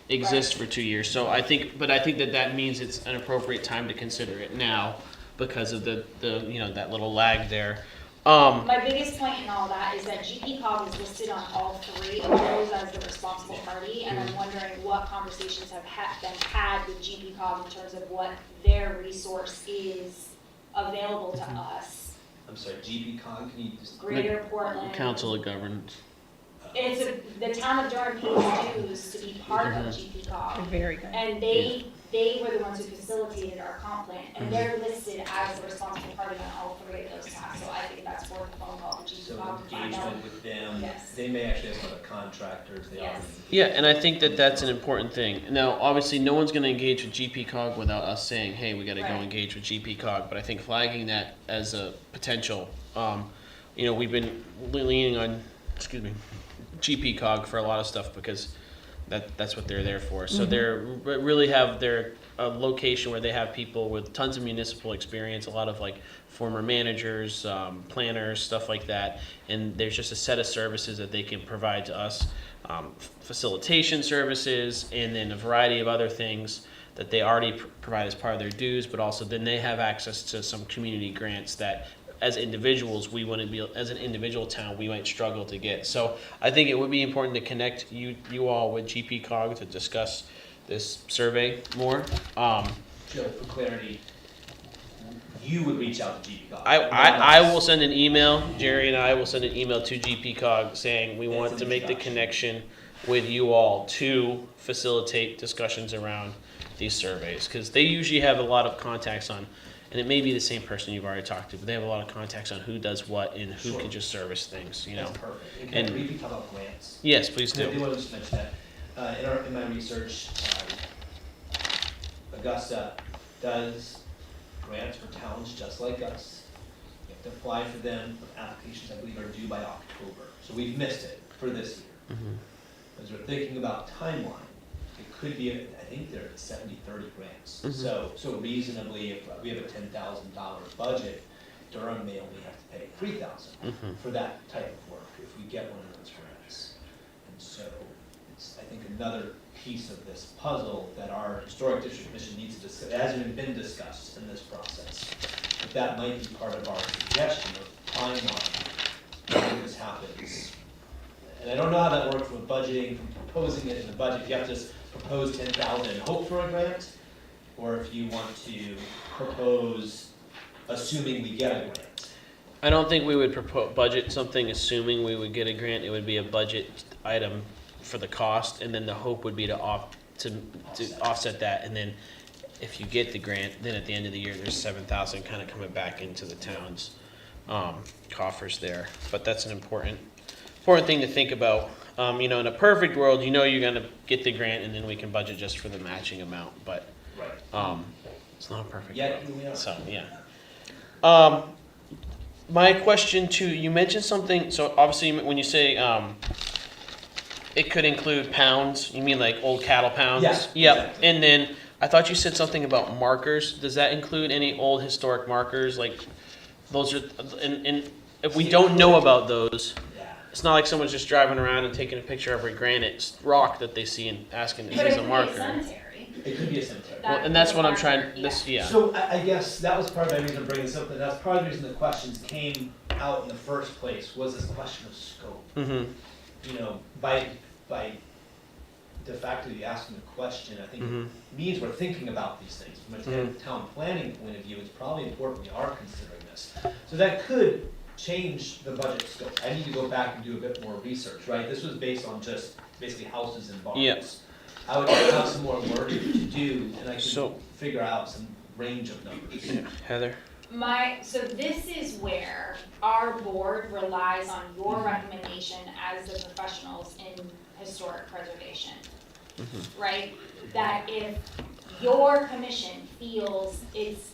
exist for 2 years. So I think that means it's an appropriate time to consider it now because of the that little lag there. My biggest point in all that is that GPCOG is listed on all 3 of those as the responsible party, and I'm wondering what conversations have been had with GPCOG in terms of what their resource is available to us. I'm sorry, GPCOG, can you just? Greater Portland. Council of Governance. The town of Durham pays dues to be part of GPCOG. Very good. And they were the ones who facilitated our comp plan, and they're listed as the responsible party on all 3 of those tasks, so I think that's worth a phone call to So GPCOG to find out. engagement with them, Yes. they may actually have other contractors, they Yes. already. Yeah, and I think that that's an important thing. Now, obviously, no one's going to engage with GPCOG without us saying, "Hey, we got to go Right. engage with GPCOG." But I think flagging that as a potential, we've been leaning on, GPCOG for a lot of stuff because that's what they're there for. So they're really have their location where they have people with tons of municipal experience, a lot of like former managers, planners, stuff like that. And there's just a set of services that they can provide to us, facilitation services, and then a variety of other things that they already provide as part of their dues, but also then they have access to some community grants that as individuals, we wouldn't be, as an individual town, we might struggle to get. So I think it would be important to connect you all with GPCOG to discuss this survey more. Joe, for clarity, you would reach out to GPCOG. I will send an email, Jerry and I will send an email to GPCOG saying we want to make the connection with you all to facilitate discussions around these surveys. Because they usually have a lot of contacts on, and it may be the same person you've already talked to, but they have a lot of contacts on who does what and who Sure. can just service things, That's perfect. And And- can we briefly talk about grants? Yes, please I do do. want to just mention that, in my research, Augusta does grants for towns just like us. You have to apply for them, applications I believe are due by October, so we've missed it for this year. As we're thinking about timeline, it could be, I think they're at 70-30 grants. So reasonably, if we have a $10,000 budget, Durham may only have to pay $3,000 for that type of work if we get one of those grants. And so it's, I think, another piece of this puzzle that our Historic District Commission needs to discuss. It hasn't even been discussed in this process. But that might be part of our suggestion of timeline when this happens. And I don't know how that works with budgeting, from proposing it in the budget. If you have to just propose 10,000 and hope for a grant, or if you want to propose assuming we get a grant. I don't think we would budget something assuming we would get a grant. It would be a budget item for the cost, and then the hope would be to offset that. And then if you get the grant, then at the end of the year, there's 7,000 kind of coming back into the town's coffers there. But that's an important thing to think about. In a perfect world, you're gonna get the grant, and then we can budget just for the matching amount. But Right. it's not a perfect Yeah, world. here we are. So yeah. My question too, you mentioned something, so obviously when you say, it could include pounds, you mean like old cattle pounds? Yeah, Yep, exactly. and then I thought you said something about markers, does that include any old historic markers, like, those are, and if we don't know about those, Yeah. it's not like someone's just driving around and taking a picture of every granite rock that they see and asking, is But this it a could be a marker? cemetery. It could be a cemetery. Well, and that's what I'm trying, Yeah. yeah. So I guess that was part of my reason to bring this up, and that's part of the reason the questions came out in the first place, was this question of scope. Mm-hmm, By de facto you asking the question, I think mm-hmm, means we're thinking about these things. From a town planning point of view, it's probably important we are considering this. So that could change the budget scope. I need to go back and do a bit more research, right? This was based on just basically houses and barns. Yeah. I would have some more work to do, and I So- could figure out some range of numbers. Heather? So this is where our board relies on your recommendation as the professionals in historic preservation, right? That if your commission feels it's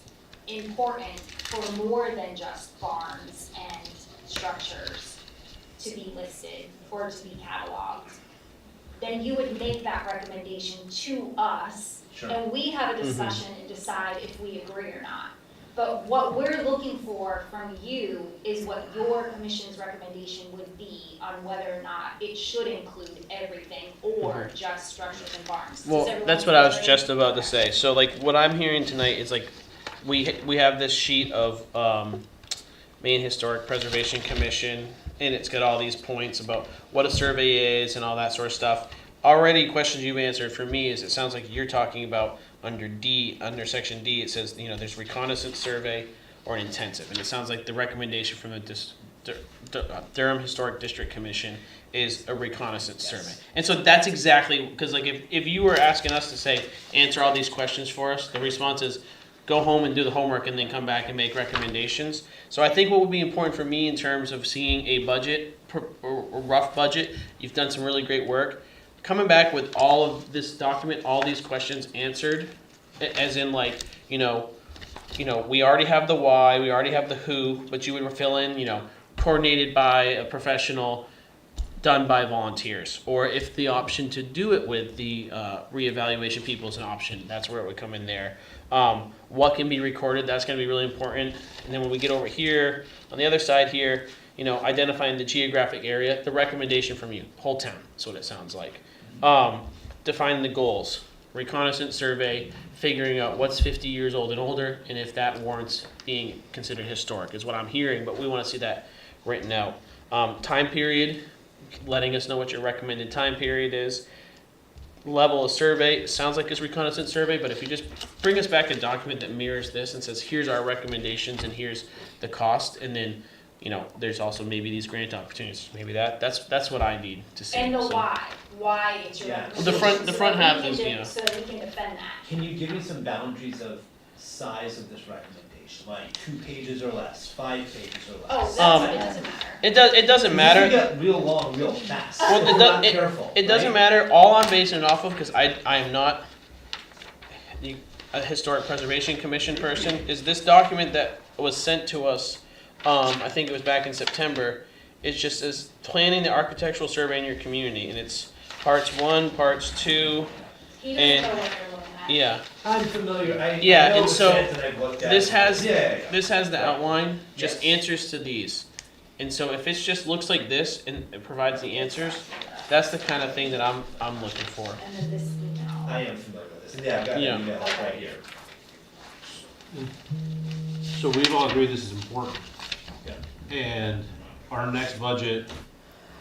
important for more than just barns and structures to be listed or to be cataloged, then you would make that recommendation to us, Sure. and we have a discussion and decide if we agree or not. But what we're looking for from you is what your commission's recommendation would be on whether or not it should include everything or just structures and barns. Does Well, everyone that's what I was agree? just about to Okay. say. So like what I'm hearing tonight is like, we have this sheet of Maine Historic Preservation Commission, and it's got all these points about what a survey is and all that sort of stuff. Already questions you've answered for me is it sounds like you're talking about under section D, it says, there's reconnaissance survey or an intensive. And it sounds like the recommendation from the Durham Historic District Commission is a reconnaissance Yes. survey. And so that's exactly, because like if you were asking us to say, answer all these questions for us, the response is, go home and do the homework and then come back and make recommendations. So I think what would be important for me in terms of seeing a budget, or rough budget, you've done some really great work. Coming back with all of this document, all these questions answered, as in like, we already have the why, we already have the who, but you would fill in, coordinated by a professional, done by volunteers. Or if the option to do it with the reevaluation people is an option, that's where it would come in there. What can be recorded, that's gonna be really important. And then when we get over here, on the other side here, identifying the geographic area, the recommendation from you, whole town, that's what it sounds like. Defining the goals, reconnaissance survey, figuring out what's 50 years old and older, and if that warrants being considered historic, is what I'm hearing, but we wanna see that written out. Time period, letting us know what your recommended time period is. Level of survey, it sounds like it's reconnaissance survey, but if you just bring us back a document that mirrors this and says, here's our recommendations and here's the cost, and then, there's also maybe these grant opportunities, maybe that's what I need to see. And the So- why it's your Yeah. recommendation. The front so that half we is, can yeah. So that we can defend that. Can you give me some boundaries of size of this recommendation, like 2 pages or less, 5 pages or Oh, less? it doesn't matter. It doesn't matter. This can get real long, real fast. Well, if we're not it careful, doesn't right? matter. All I'm basing it off of, because I am not a historic preservation commission person, is this document that was sent to us. I think it was back in September. It just says planning the architectural survey in your community, and it's parts 1, parts 2. He And- doesn't know what you're looking at. Yeah, I'm familiar, I Yeah, know and the so sense and I've looked at this it. has Yeah. this has the outline, just Yes. answers to these. And so if it just looks like this and it provides the answers, that's the kind of thing that I'm looking for. And then this email. I am familiar with this, and yeah, I've got Yeah. an email right here. So we've all agreed this is important. Yeah. And our next budget,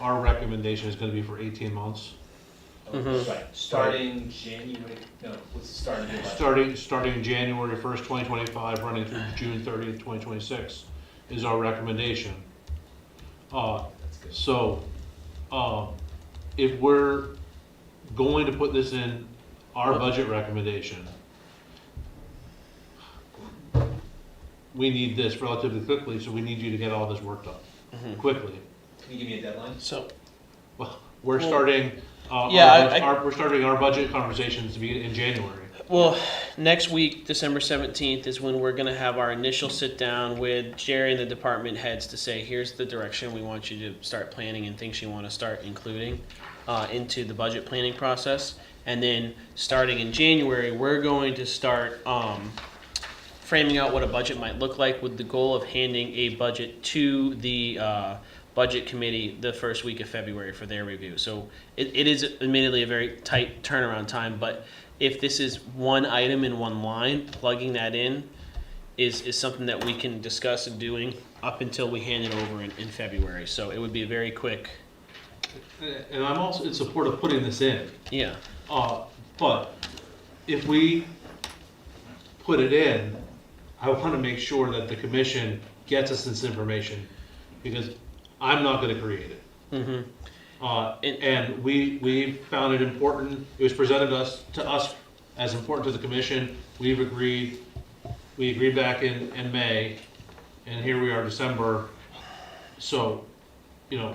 our recommendation is gonna be for 18 months. Mhm. Right, starting January, no, what's the start of the budget? Starting January 1st, 2025, running through June 30th, 2026. is our recommendation. That's good. So, if we're going to put this in our budget recommendation, we need this relatively quickly, so we need you to get all this worked up quickly. Can you give me a deadline? So, Well, we're starting, Yeah, we're starting our budget conversations to be in January. well, next week, December 17th, is when we're gonna have our initial sit-down with Jerry and the department heads to say, here's the direction we want you to start planning and things you wanna start including into the budget planning process. And then, starting in January, we're going to start framing out what a budget might look like with the goal of handing a budget to the budget committee the first week of February for their review. So it is admittedly a very tight turnaround time, but if this is one item in one line, plugging that in is something that we can discuss and doing up until we hand it over in February. So it would be a very quick, And I'm also in support of putting this in. yeah. But if we put it in, I want to make sure that the commission gets us this information, because I'm not going to create it. Mm-hmm. And we found it important, it was presented to us as important to the commission, we agreed back in May, and here we are December. So, you know,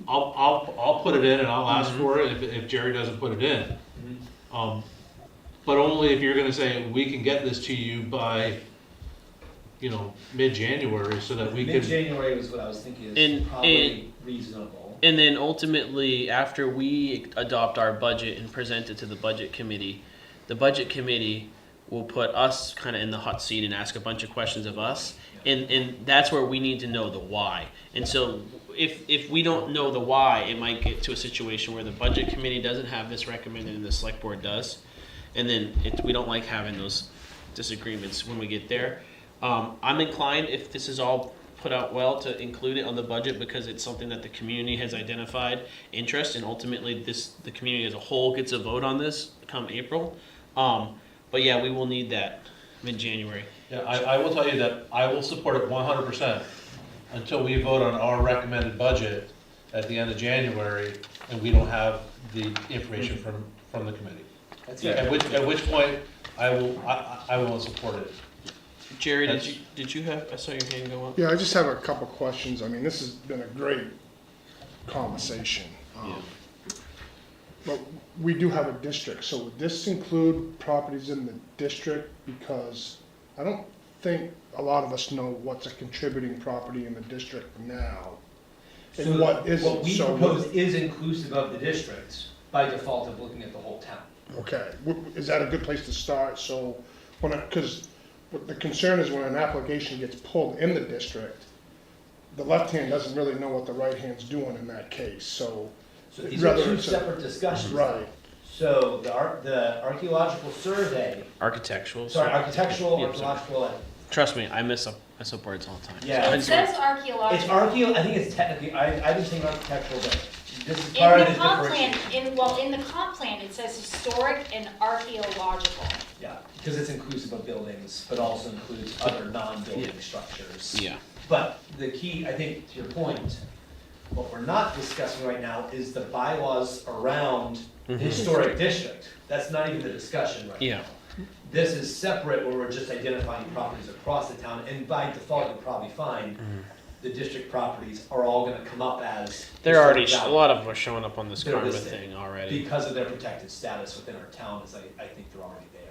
I'll put it in and I'll ask for it if Jerry doesn't put it in. But only if you're gonna say, we can get this to you by, you know, mid-January, so that we can. Mid-January was what I was thinking is probably reasonable. And then ultimately, after we adopt our budget and present it to the budget committee, the budget committee will put us kind of in the hot seat and ask a bunch of questions of us. And that's where we need to know the why. And so if we don't know the why, it might get to a situation where the budget committee doesn't have this recommended and the select board does. And then we don't like having those disagreements when we get there. I'm inclined, if this is all put out well, to include it on the budget, because it's something that the community has identified interest, and ultimately the community as a whole gets a vote on this come April. But yeah, we will need that mid-January. Yeah, I will tell you that I will support it 100% until we vote on our recommended budget at the end of January, and we don't have the information from the committee. That's At which point, I will support it. Jerry, did you have, I saw your hand go up? Yeah, I just have a couple questions. I mean, this has been a great conversation. But we do have a district, so would this include properties in the district? Because I don't think a lot of us know what's a contributing property in the district now. And So what isn't. What we So propose is inclusive of the districts by default of looking at the whole town. Okay, is that a good place to start? So, because the concern is when an application gets pulled in the district, the left hand doesn't really know what the right hand's doing in that case, so. So these are rather two it's a- separate discussions. Right, So the archaeological survey, Architectural. architectural, Yep, sorry. archaeological, Trust me, I mess up words all the time. Yeah. So I It just says it's archaeological. I think it's technically, I've been saying architectural, but this is part In of the the comp plan, differentiation. in the comp plan, it says historic and archaeological. Yeah, because it's inclusive of buildings, but also includes other non-building structures. Yeah. But the key, I think, to your point, what we're not discussing right now is the bylaws around the historic district. That's not even the discussion right now. Yeah. This is separate, where we're just identifying properties across the town, and by default, you'll probably find the district properties are all gonna come up as. They're already, historic a value. lot of them are showing up on this They're karma listed. thing already. Because of their protected status within our town, is I think they're already there.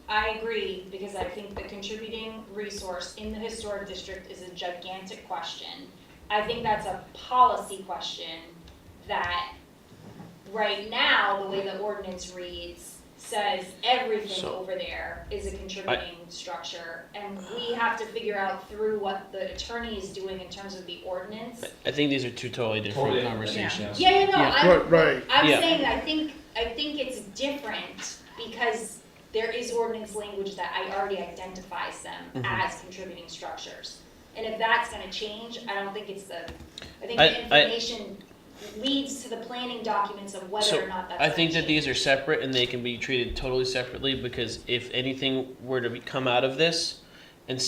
I agree, because I think the contributing resource in the historic district is a gigantic question. I think that's a policy question that, right now, the way the ordinance reads, says everything So- over there is a contributing structure. And we have to figure out through what the attorney is doing in terms of the ordinance. I think these are two totally different Totally different conversations. Yeah, Yeah. right. I'm Yeah. saying, I think it's different because there is ordinance language that I already identifies them Mhm. as contributing structures. And if that's gonna change, I don't think it's I think I- the information leads to the planning documents of whether So or not that's. I think gonna that these change. are separate and they can be treated totally separately, because if anything were to come out of this, and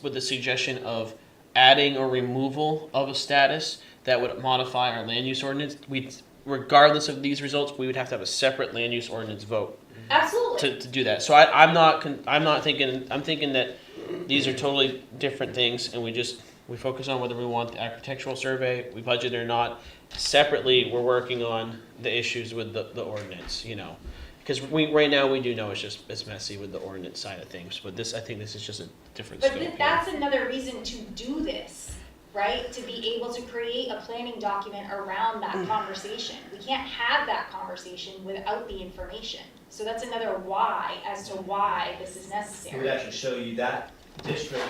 with the suggestion of adding or removal of a status that would modify our land use ordinance, regardless of these results, we would have to have a separate land use ordinance vote Absolutely. to do that. So I'm not thinking, I'm thinking that these are totally different things, and we focus on whether we want the architectural survey, we budget or not. Separately, we're working on the issues with the ordinance, you know. Because right now, we do know it's messy with the ordinance side of things, but I think this is just a different But scope here. that's another reason to do this, right? To be able to create a planning document around that conversation. We can't have that conversation without the information. So that's another why as to why this is It would necessary. actually show you that district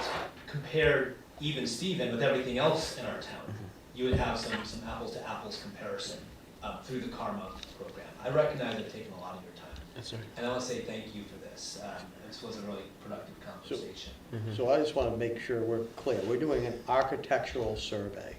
compared even Stephen with everything else in our town. You would have some apples to apples comparison through the Karma program. I recognize I've taken a lot of your time, That's right. and I want to say thank you for this. This was a really productive conversation. So I just want to make sure we're clear. We're doing an architectural survey.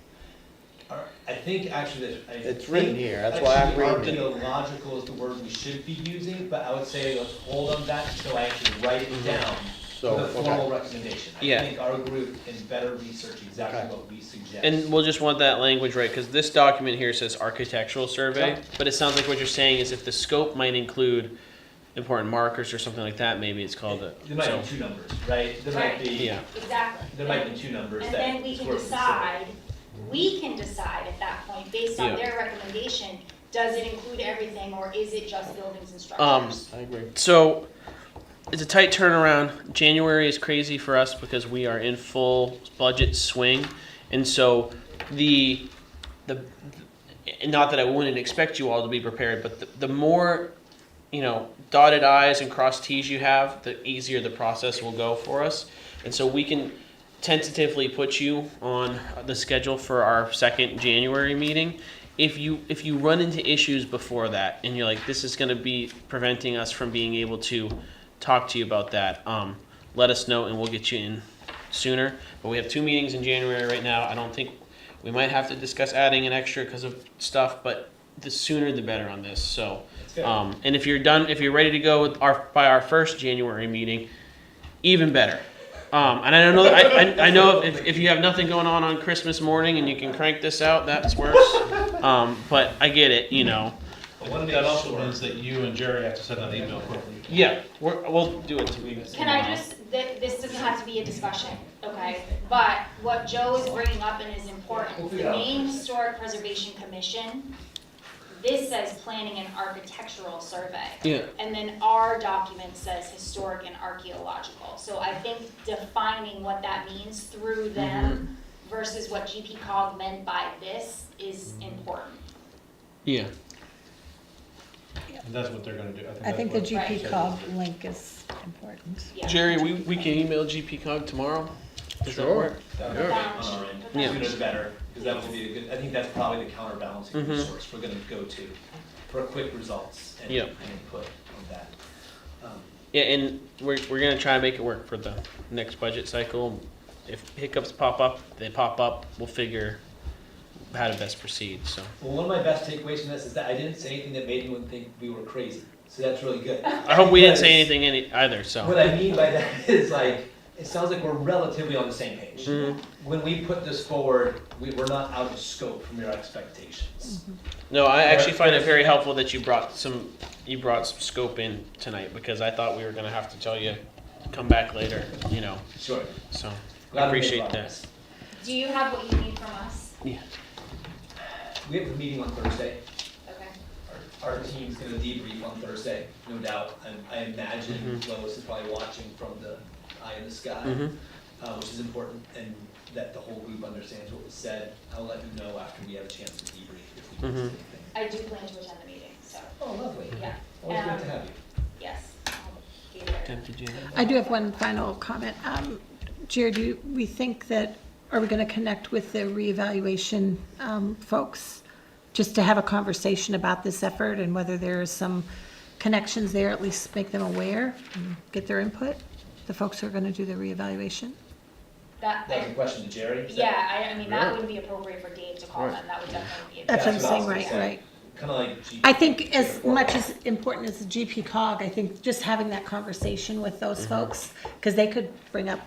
I think actually that. It's written here, that's why I'm reading it. Archaeological is the word we should be using, but I would say let's hold on that until I actually write it down So, with a formal okay. recommendation. I Yeah. think our group can better research exactly Okay. what we suggest. And we'll just want that language right, because this document here says architectural survey, Yep. but it sounds like what you're saying is if the scope might include important markers or something like that, maybe it's called a, There might so, be two numbers, right? There Right. might be, yeah. Exactly. there might be two numbers And that. then we is can more decide, at that point, based on Yeah. their recommendation, does it include everything or is it just buildings and Um, structures? I agree. So, it's a tight turnaround. January is crazy for us because we are in full budget swing, and so the and not that I wouldn't expect you all to be prepared, but the more, you know, dotted I's and crossed T's you have, the easier the process will go for us, and so we can tentatively put you on the schedule for our second January meeting. If you run into issues before that and you're like, this is going to be preventing us from being able to talk to you about that, let us know and we'll get you in sooner. But we have 2 meetings in January right now. I don't think we might have to discuss adding an extra because of stuff, but the sooner the better on this. So, That's fair. and if you're ready to go with by our first January meeting, even better. And I don't know. I know if you have nothing going on Christmas morning and you can crank this out, that's worse. But I get it, you know. I wanna make That also sure- means that you and Jerry have to send an email quickly. Yeah, we'll do it tomorrow. Can I just, this doesn't have to be a discussion, okay? But what Joe is bringing up and is important, the Maine Historic Preservation Commission, this says planning and architectural survey. Yeah. And then our document says historic and archaeological. So I think defining what that means through them versus what GP Cog meant by this is important. Yeah. And that's what they're gonna do. I think the that's Right. GP cog link is important. Yeah. Jerry, we can email GPCog tomorrow. Does that Sure. work? That would Put be down- on our end. put down- Sooner the better, because that would be a good, I think that's probably the counterbalancing Mhm. resource we're gonna go to for quick results and Yeah. and input on that. Yeah, and we're gonna try and make it work for the next budget cycle. If hiccups pop up, they pop up. We'll figure how to best proceed. So Well, one of my best takeaways from this is that I didn't say anything that made anyone think we were crazy, so that's really good. I hope we didn't say Because anything either. What So I mean by that is like, it sounds like we're relatively on the same page. Mhm. When we put this forward, we're not out of scope from your expectations. no, I actually find it very helpful that you brought some scope in tonight, because I thought we were gonna have to tell you come back later. You know, Sure. so Glad I we made appreciate that. progress. Do you have what you need from us? Yeah. We have a meeting on Thursday. Okay. Our team's gonna debrief on Thursday, no doubt. I imagine Lois is probably watching from the eye in the sky, Mhm. which is important, and that the whole group understands what was said. I'll let you know after we have a chance to debrief if we missed Mhm. anything. I do plan to attend the meeting, so, Oh, lovely. yeah, Always good to have you. yes. I'll be there. Tempted you. I do have one final comment. Jared, we think that, are we going to connect with the reevaluation folks? Just to have a conversation about this effort and whether there are some connections there, at least make them aware, and get their input, the folks who are going to do the reevaluation? That, That was a question to Jerry? Is that- yeah, I mean, that Yeah. wouldn't be appropriate for Dave to call Right. them, that would definitely be. That's what I'm That's what I saying, was right, gonna say. right. Kinda like. I think as much as important as the GP cog, I think just having that conversation with those folks, because they could bring up,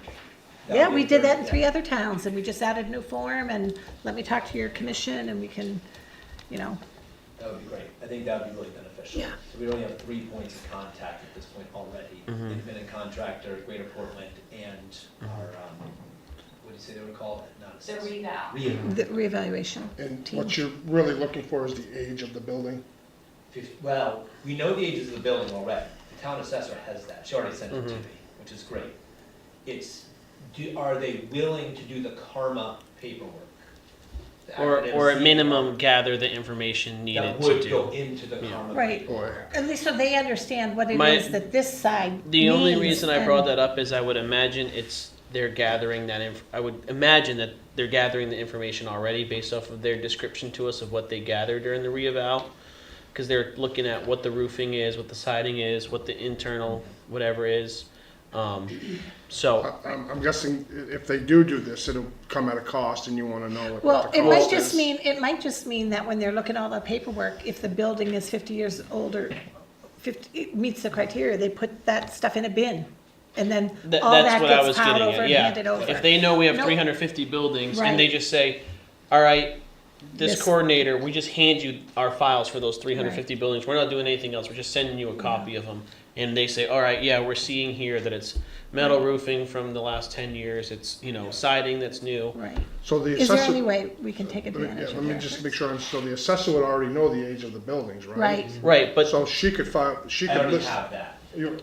That yeah, would we be did that in great, 3 yeah. other towns, and we just added a new form, and let me talk to your commission, and we can, you know, That would be great. I think that would be really beneficial. Yeah. So we only have 3 points of contact at this point already. Independent contractor, Greater Portland, and our, what do you say they would call it? Not The assessment. reval. the reevaluation. And team. what you're really looking for is the age of the building. Well, we know the ages of the building already. The town assessor has that. She already sent it to me, which is great. It's, are they willing to do the karma paperwork? The Or acronym at minimum, gather the information needed that to would go do. into the Yeah. karma Right. paperwork. At least so they understand what it My- is that this side The only needs, reason I and- brought that up is I would imagine they're gathering that I would imagine that they're gathering the information already based off of their description to us of what they gathered during the reeval. Because they're looking at what the roofing is, what the siding is, what the internal whatever is. So I'm guessing if they do this, it'll come at a cost and you wanna know what Well, the it might cost just is. mean, it might just mean that when they're looking at all the paperwork, if the building is 50 years older, 50, it meets the criteria, they put that stuff in a bin. And then all that's that what I gets was piled getting over at, and yeah. handed over. If they know we have Nope. 350 buildings and they Right. just say, all right, this This- coordinator, we just hand you our files for those 350 buildings. We're not doing anything else. We're just sending you a copy of them. And they say, all right, yeah, we're seeing here that it's metal roofing from the last 10 years. It's, siding that's new. Right. So the Is there assessor, any way we can take let me- advantage yeah, of let me that? just make sure, so the assessor would already know the age of the buildings, right? Right. Right, but So she could file, she I could already list, have that. you,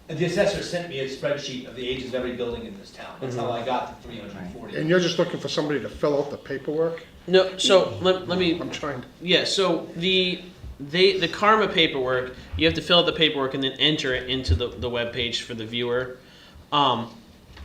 And the assessor sent me a spreadsheet of the ages of every building in this town. That's how I got the 340. and you're just looking for somebody to fill out the paperwork? no, so let me, I'm trying, yeah, so the karma paperwork, you have to fill out the paperwork and then enter it into the webpage for the viewer.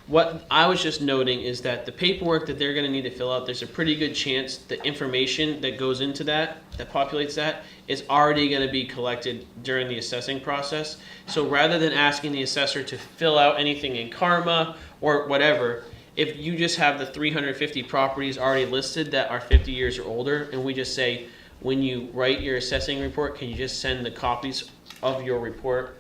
What I was just noting is that the paperwork that they're gonna need to fill out, there's a pretty good chance the information that goes into that populates that, is already gonna be collected during the assessing process. So rather than asking the assessor to fill out anything in karma or whatever, if you just have the 350 properties already listed that are 50 years or older, and we just say, when you write your assessing report, can you just send the copies of your report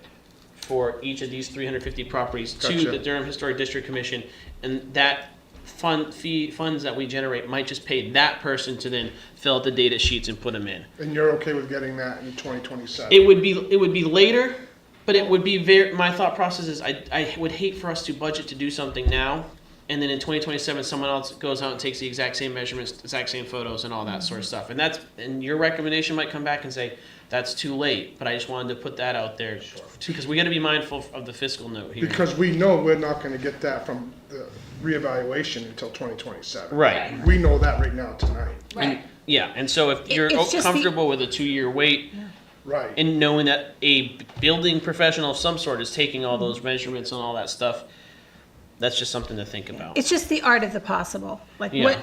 for each of these 350 properties to Gotcha. the Durham Historic District Commission, and that funds that we generate might just pay that person to then fill out the data sheets and put them in. and you're okay with getting that in 2027? It would be later, but it would be my thought process is I would hate for us to budget to do something now, and then in 2027 someone else goes out and takes the exact same measurements, exact same photos and all that sort of stuff. And your recommendation might come back and say, that's too late, but I just wanted to put that out there too, because we gotta be mindful of the fiscal note here. Because we know we're not gonna get that from the reevaluation until 2027. Right. We know that right now tonight. Right. Yeah, and so if you're it's just the- comfortable with a 2-year wait Right. and knowing that a building professional of some sort is taking all those measurements and all that stuff, that's just something to think about. It's just the art of the possible. Like Yeah.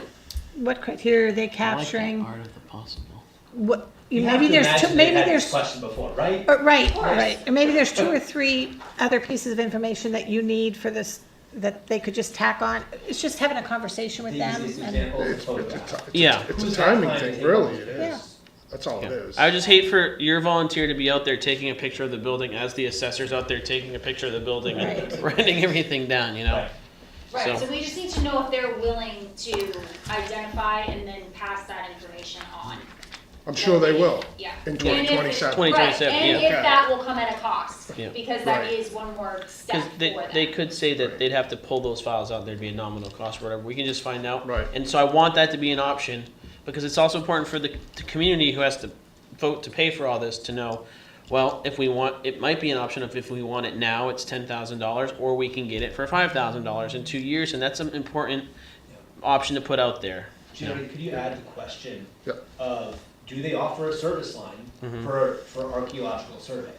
what criteria are they capturing? art of the possible. What, You have maybe to there's imagine two, they've maybe had this there's, question before, right? right. And maybe there's 2 or 3 other pieces of information that you need for this, that they could just tack on. It's just having a conversation with The them. easiest and- example is a It's a photograph. Yeah. It's a Who's got timing time to thing, take really, all it this? Yeah. is. That's all it Yeah. is. I would just hate for your volunteer to be out there taking a picture of the building as the assessor's out there taking a picture of the building and Right. writing everything down, Right. Right, So- so we just need to know if they're willing to identify and then pass that information on. I'm sure they will, Yeah. in And if it- 2027. 2027, Right, and yeah. if that will come at a cost, Yeah. because that Right. is one more step Because for them. they could say that they'd have to pull those files out, there'd be a nominal cost or whatever, we can just find out. Right. And so I want that to be an option, because it's also important for the community who has to vote to pay for all this to know, well, if we want, it might be an option of if we want it now, it's $10,000, or we can get it for $5,000 in 2 years, and that's an important option to put out there. Jerry, could you add the question Yep. of, do they offer a service line Mm-hmm. for archaeological survey?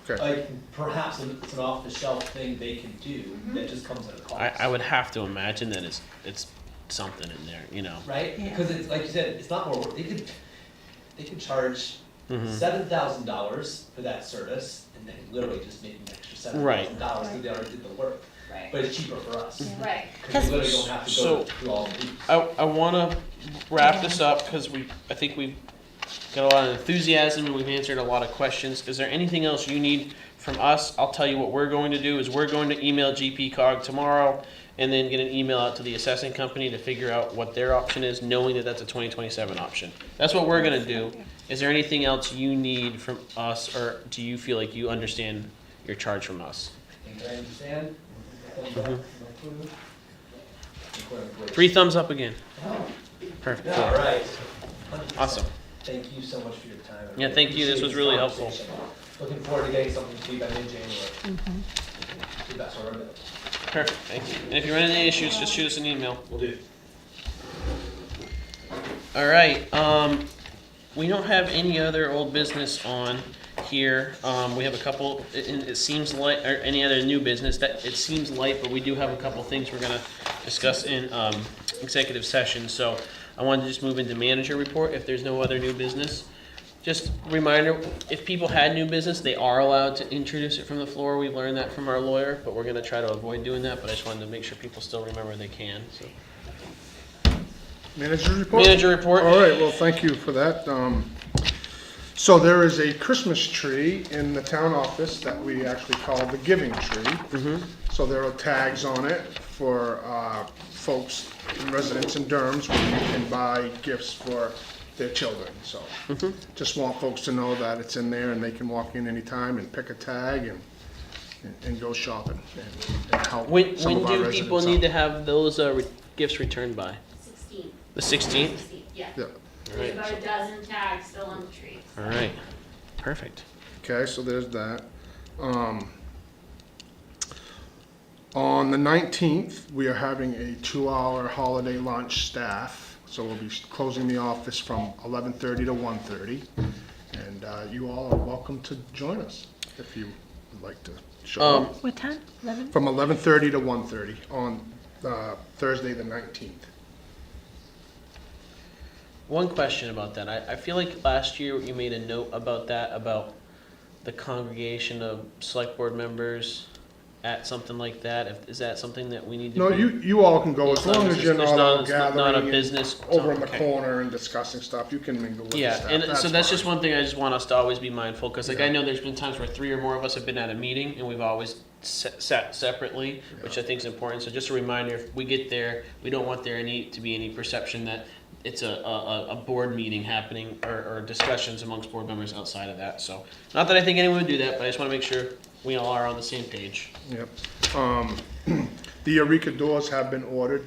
Okay. Like, perhaps it's an off-the-shelf thing they can do that just comes at a cost. I would have to imagine that it's something in there, Right? Yeah. Because it's, like you said, it's not more work. They could charge $7,000 for that service and then literally just make an extra $7,000 because they already did the work. Right. but it's cheaper for us. Right. Because we literally don't have to go through all of these. I want to wrap this up because I think we've got a lot of enthusiasm and we've answered a lot of questions. Is there anything else you need from us? I'll tell you what we're going to do is we're going to email GPCOG tomorrow and then get an email out to the assessing company to figure out what their option is, knowing that that's a 2027 option. That's what we're going to do. Is there anything else you need from us, or do you feel like you understand your charge from us? I think I understand. Thumbs up. Including- 3 thumbs up again. Oh, Perfect. yeah, all right. 100%. Awesome. Thank you so much for your time. I Yeah, thank you. This appreciate was this really helpful. conversation. Looking forward to getting something to you by mid-January. See, that's what we're doing. Perfect. Thank you. And if you run into any issues, just shoot us an email. We'll do. All right. We don't have any other old business on here. We have a couple. It seems like, or any other new business that it seems light, but we do have a couple things we're gonna discuss in executive session. So I wanted to just move into manager report. If there's no other new business, just a reminder: if people had new business, they are allowed to introduce it from the floor. We've learned that from our lawyer, but we're gonna try to avoid doing that. But I just wanted to make sure people still remember they can. So. Manager's report? Manager report. All right, well, thank you for that. So there is a Christmas tree in the town office that we actually call the Giving Tree. So there are tags on it for folks, residents in Durham's, where you can buy gifts for their children. So just want folks to know that it's in there and they can walk in anytime and pick a tag and go shopping and help When some of our do residents people out. need to have those gifts returned by? 16. The 16th? Yeah. Yeah. There's about a dozen tags still on the tree. All right. Perfect. Okay, so there's that. On the 19th, we are having a 2-hour holiday lunch staff. So we'll be closing the office from 11:30 to 1:30. And you all are welcome to join us if you would like to show up. What time? 11? From 11:30 to 1:30 on Thursday, the 19th. One question about that. I feel like last year you made a note about that, about the congregation of select board members at something like that. Is that something that we need to? No, you all can go as long as you're There's not all it's not a gathering business. over in the okay. corner and discussing stuff. You can mingle with the Yeah, staff. and so that's fine. just one thing I just want us to always be mindful, because like Yeah. I know there's been times where 3 or more of us have been at a meeting and we've always sat separately, which I think is important. So just a reminder, if we get there, we don't want there to be any perception that it's a board meeting happening or discussions amongst board members outside of that. So not that I think anyone would do that, but I just want to make sure we all are on the same page. Yep. The Eureka doors have been ordered.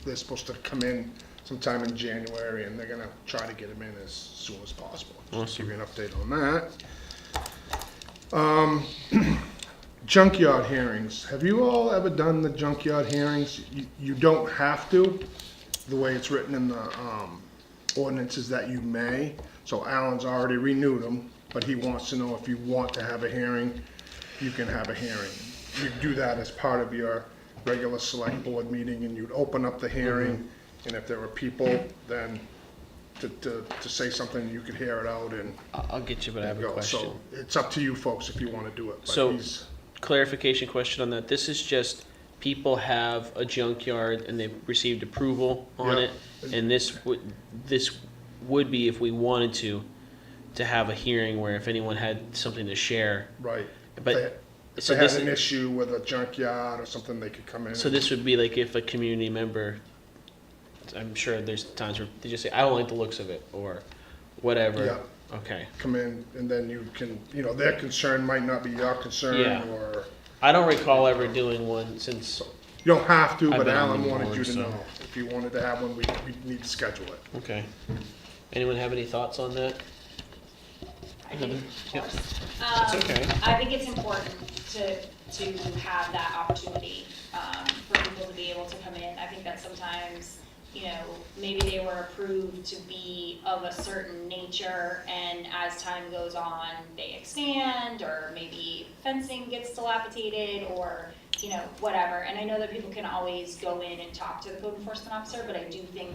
They're supposed to come in sometime in January, and they're gonna try to get them in as soon as possible. Just give you an update on that. Junkyard hearings. Have you all ever done the junkyard hearings? You don't have to. The way it's written in the ordinance is that you may. So Alan's already renewed them, but he wants to know if you want to have a hearing, you can have a hearing. You do that as part of your regular select board meeting, and you'd open up the hearing, and if there were people, then to say something, you could hear it out and I'll get you, but I have a go. question. So it's up to you folks if you want to do it. But So- he's- Clarification question on that. This is just people have a junkyard and they've received approval on Yeah. it, and this would be if we wanted to have a hearing where if anyone had something to share. Right. But If so they had this an issue with a junkyard or something, they could come in. so this would be like if a community member, I'm sure there's times where they just say I don't like the looks of it or whatever. Yeah. Okay. Come in, and then you can, their concern might not be your concern, Yeah. or, I don't recall ever doing one since. you don't have to, I've but been on Alan the wanted board, you to so- know. If you wanted to have one, we need to schedule it. Okay. Anyone have any thoughts on that? I think, of Yeah. course. That's okay. I think it's important to have that opportunity, for people to be able to come in. I think that sometimes, maybe they were approved to be of a certain nature, and as time goes on, they expand, or maybe fencing gets dilapidated, or, whatever. And I know that people can always go in and talk to the code enforcement officer, but I do think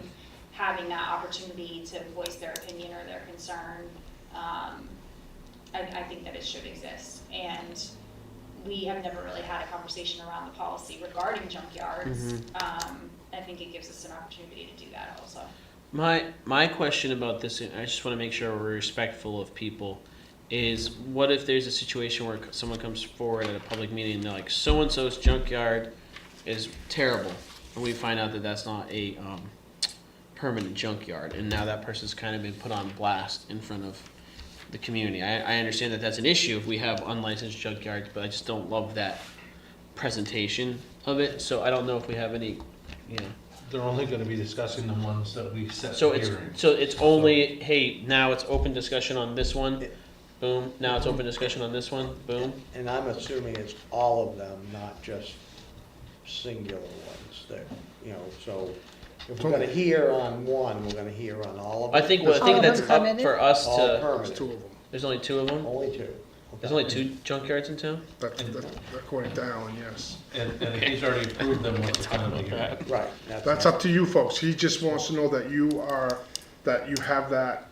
having that opportunity to voice their opinion or their concern, I think that it should exist. And we have never really had a conversation around the policy regarding junkyards. I think it gives us an opportunity to do that also. My question about this, and I just want to make sure we're respectful of people, is what if there's a situation where someone comes forward at a public meeting and they're like, so-and-so's junkyard is terrible, and we find out that that's not a permanent junkyard, and now that person's kind of been put on blast in front of the community. I understand that that's an issue if we have unlicensed junkyards, but I just don't love that presentation of it, so I don't know if we have any, you know. They're only gonna be discussing the ones that we set So for it's, hearing. so it's only, hey, now it's open discussion on this one, boom, now it's open discussion on this one, boom. And I'm assuming it's all of them, not just singular ones that, you know, so if we're gonna hear on one, we're gonna hear on all of them. I think, All of that's them up permitted? for us All to, There's permitted, two of them. there's only two of them? only two. There's only two junkyards in town? That's according to Alan, yes. And if he's already approved them, what's the time of the hearing? Right. That's up to you folks. He just wants to know that you have that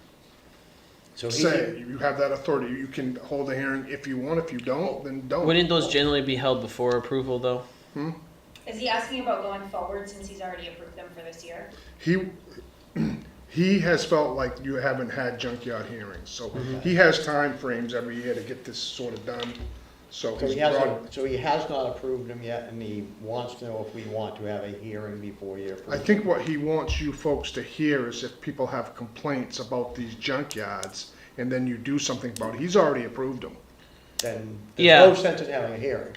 So say, you have that authority. You can hold a hearing if you want. If you don't, then don't. Wouldn't those generally be held before approval, though? Is he asking about going forward since he's already approved them for this year? He has felt like you haven't had junkyard hearings, so he has time frames every year to get this sort of done. So So he's he brought, hasn't, so he has not approved them yet, and he wants to know if we want to have a hearing before he approves. I think what he wants you folks to hear is if people have complaints about these junkyards, and then you do something about it. He's already approved them. Then Yeah. there's no sense in having a hearing.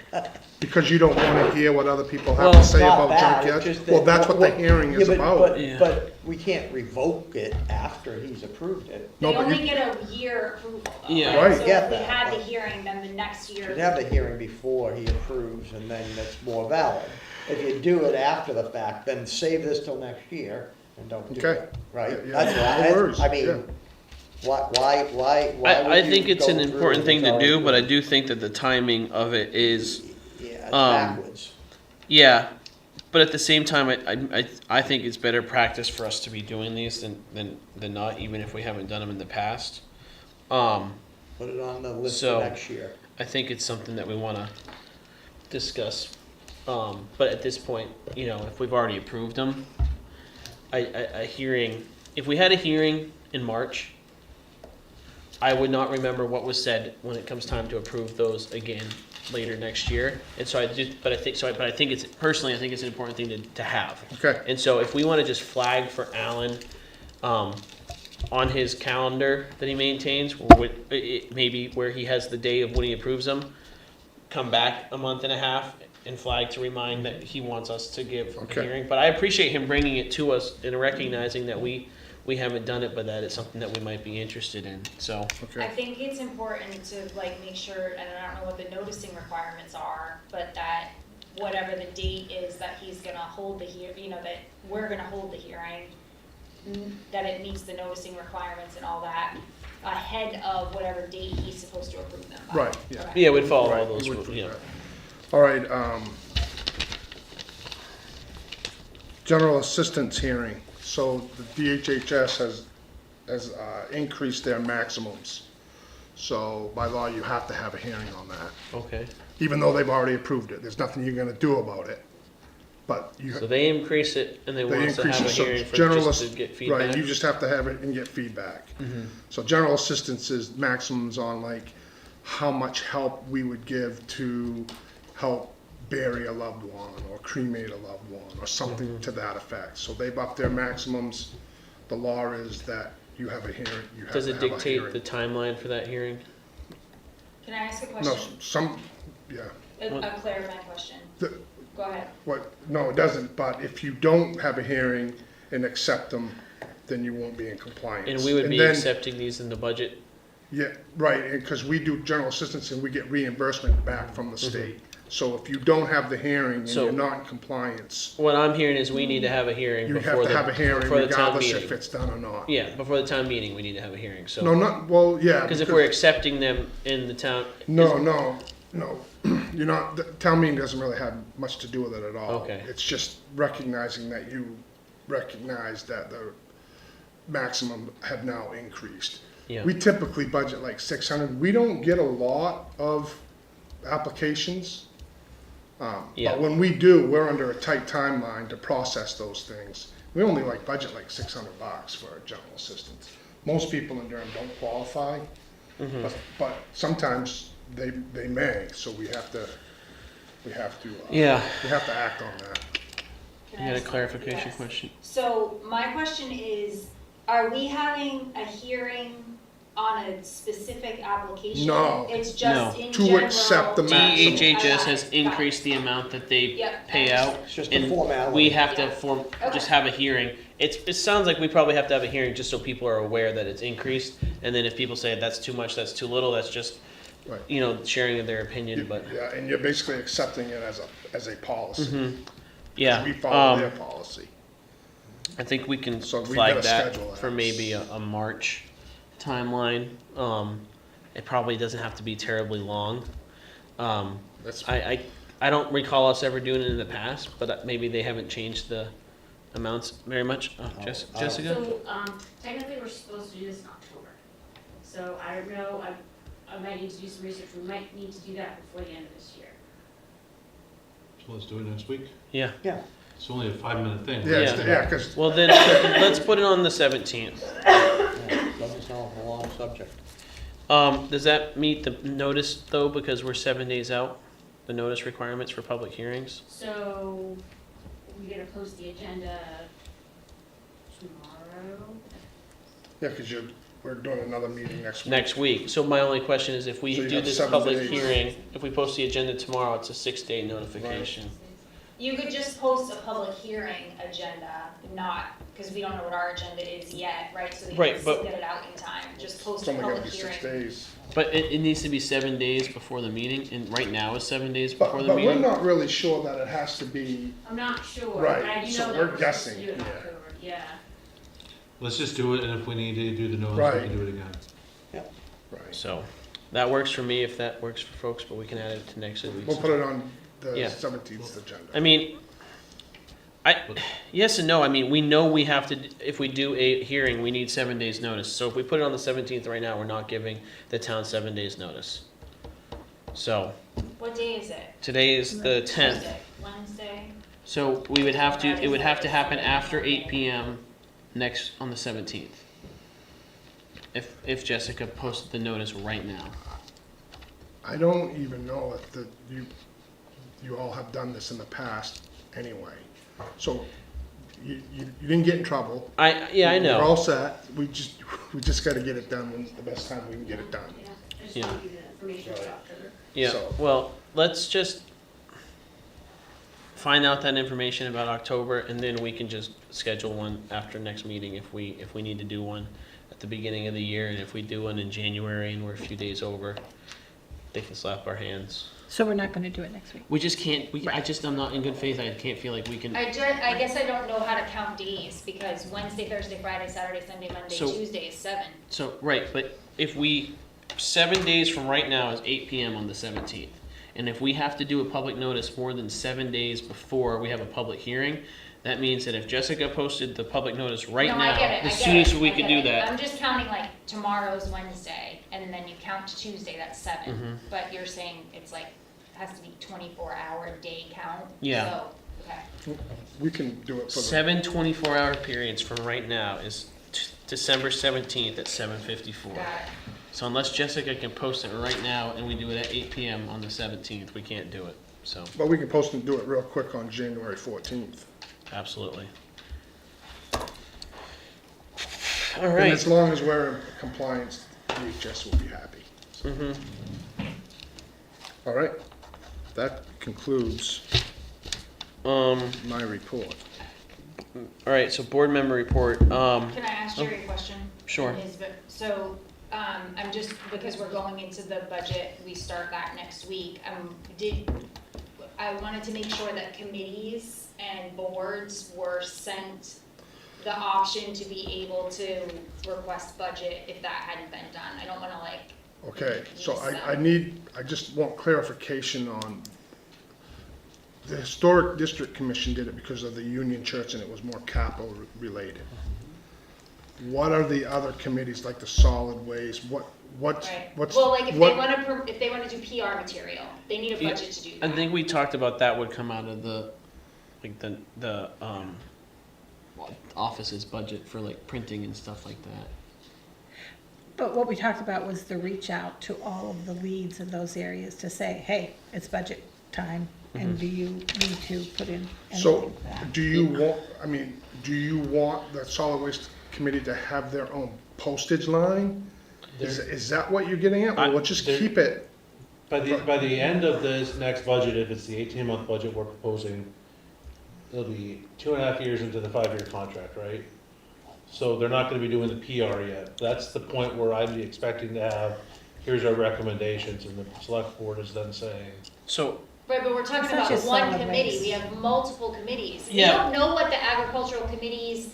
Because you don't want to hear what other people have Well, to say Not about that, it's junkyards? just Well, that's what the yeah, hearing is but- about. Yeah. But we can't revoke it after he's approved it. No, They but only you- get a year approval. though, Yeah. Right. So Get if we that, had the but- hearing, then the next year. Should have the hearing before he approves, and then that's more valid. If you do it after the fact, then save this till next year and don't do Okay. it, right? Yeah, That's yeah, why- no worries, I yeah. mean, why would I think you it's go an through important thing to without do, but I approving? do think that the timing of it is, Yeah, it's um, backwards. yeah. But at the same time, I think it's better practice for us to be doing these than not, even if we haven't done them in the past. Put it on the list so- for next year. I think it's something that we want to discuss. But at this point, you know, if we've already approved them, a hearing, if we had a hearing in March, I would not remember what was said when it comes time to approve those again later next year. And so I think it's, personally, I think it's an important thing to have. Okay, And so if we want to just flag for Alan, on his calendar that he maintains, maybe where he has the day of when he approves them, come back a month and a half and flag to remind that he wants us to give a Okay. hearing. But I appreciate him bringing it to us and recognizing that we haven't done it, but that it's something that we might be interested in, so. I okay. think it's important to like make sure, and I don't know what the noticing requirements are, but that whatever the date is that he's gonna hold the that we're gonna hold the hearing, that it meets the noticing requirements and all that ahead of whatever date he's supposed to approve them by. Right, yeah. Okay. Yeah, we'd follow all Right, those we would rules, do yeah. that. All right, general assistance hearing. So the DHHS has increased their maximums. So by law, you have to have a hearing on that, Okay, even though they've already approved it. There's nothing you're gonna do about it. But you, so they increase it and they want they us to increase have it, a so hearing for general, just to get feedback? right, you just have to have it and get feedback. So general assistance is maximums on like how much help we would give to help bury a loved one or cremate a loved one or something to that effect. So they've upped their maximums. The law is that you have a hearing, you have Does to it have a dictate hearing. the timeline for that hearing? Can I ask a No, question? some, yeah. A clarifying question. The- Go ahead. What, no, it doesn't, but if you don't have a hearing and accept them, then you won't be in compliance. And we would be then- accepting these in the budget? Yeah, right, because we do general assistance and we get reimbursement back from the state. So if you don't have the hearing and So- you're not in compliance, What I'm hearing is we need to have a hearing you before have to have a hearing before the town regardless meeting. if it's done or not. Yeah, before the town meeting, we need to have a hearing, so. No, not, well, yeah. Because if we're accepting them in the town. No, you're not, the town meeting doesn't really have much to do with it at all. Okay. It's just recognizing that you recognize that the maximum have now increased. Yeah. We typically budget like 600. We don't get a lot of applications. Yeah. But when we do, we're under a tight timeline to process those things. We only like budget like $600 for a general assistant. Most people in Durham don't qualify, but sometimes they may, so we have to Yeah. we have to act on that. Can I You had a ask- clarification yes. question? So my question is, are we having a hearing on a specific application? No. It's just No. in To general? accept the maximum. DHHS has Okay, got it. increased the amount that they Yep, pay I out. It's just a And formality. we have to Yeah. just have a hearing. It sounds like we probably have to have a hearing just so people are aware that it's increased. And then if people say that's too much, that's too little, that's just, Right. sharing of their opinion, but, Yeah, and you're basically accepting it as a policy. yeah. We follow their policy. I think we can So we flag gotta that schedule that. for maybe a March timeline. It probably doesn't have to be terribly long. That's, I don't recall us ever doing it in the past, but maybe they haven't changed the amounts very much. Jessica? So, technically, we're supposed to do this in October. So I don't know, I might need to do some research, we might need to do that before the end of this year. So let's do it next week. Yeah. Yeah. It's only a 5-minute thing. Yeah. because Well, then let's put it on the 17th. Doesn't sound like a long subject. Does that meet the notice though, because we're 7 days out? The notice requirements for public hearings? So, we're gonna post the agenda tomorrow? yeah, because we're doing another meeting next week. Next week. So my only question is if we So you do have this 7 public days. hearing, if we post the agenda tomorrow, it's a 6-day notification. You could just post a public hearing agenda, not, because we don't know what our agenda is yet, right? So that you Right, can but- get it out in time, just post It's a only gonna public be hearing. 6 days. But it needs to be 7 days before the meeting, and right now is 7 days But, before the but we're meeting? not really sure that it has to be, I'm not sure, but Right, I do so know we're that we're supposed to guessing, do it in yeah. October, yeah. Let's just do it, and if we need to do the notice, we Right. can do it again. right. So, that works for me if that works for folks, but we can add it to next week's. We'll put it on the Yeah. 17th agenda. I mean, yes and no. I mean, we know we have to, if we do a hearing, we need 7 days notice. So if we put it on the 17th right now, we're not giving the town 7 days notice. So, What day is it? today is the 10th. Tuesday, Wednesday? So we would have to, it would have to happen after 8 PM next, on the 17th. If Jessica posted the notice right now. I don't even know if you all have done this in the past anyway. So you didn't get in trouble. Yeah, I We're know. all set. We just gotta get it done when the best time we can get it done. Yeah, I just Yeah. want to give you the information for October. Yeah, So- well, let's just find out that information about October, and then we can just schedule one after next meeting if we need to do one at the beginning of the year, and if we do one in January and we're a few days over, they can slap our hands. So we're not going to do it next week. We just can't, I'm not in good faith, I can't feel like we can, I guess I don't know how to count days, because Wednesday, Thursday, Friday, Saturday, Sunday, Monday, So- Tuesday is 7. so, right, but if 7 days from right now is 8 PM on the 17th. And if we have to do a public notice more than 7 days before we have a public hearing, that means that if Jessica posted the public notice right No, now, I get it, the I get soonest it, we I could get do it. that. I'm just counting like tomorrow's Wednesday, and then you count to Tuesday, that's 7. Mhm. But you're saying it's like, has to be 24-hour day count? Yeah. So, okay. We can do it for the, 7 24-hour periods from right now is December 17th at 7:54. Got it. So unless Jessica can post it right now and we do it at 8 PM on the 17th, we can't do it. So, but we can post and do it real quick on January 14th. absolutely. All And right. as long as we're in compliance, DHS will be happy. Mhm. All right? That concludes my report. All right, so board member report. Can I ask Jerry a question? Sure. So, I'm just, because we're going into the budget, we start that next week. I wanted to make sure that committees and boards were sent the option to be able to request budget if that hadn't been done. I don't wanna Okay, so Yes, I just want clarification on, the Historic District Commission did it because of the Union Church and it was more capital related. What are the other committees, like the solid waste, what's, Right. what's, Well, like if they what, wanna do PR material, they need a Yeah, budget to do I that. think we talked about that would come out of the, like office's budget for like printing and stuff like that. But what we talked about was the reach out to all of the leads in those areas to say, hey, it's budget time, and do you need to put in anything so, for that? do you want, do you want the solid waste committee to have their own postage line? Is that what you're getting at? Or we'll just there- keep it, By the end of this next budget, if it's the 18-month budget we're proposing, it'll be 2.5 years into the 5-year contract, right? So they're not gonna be doing the PR yet. That's the point where I'd be expecting to have, here's our recommendations, and the select board is then saying, So, Right, but we're talking It's not about just one solid committee, waste. we have multiple committees. We Yeah. don't know what the agricultural committees,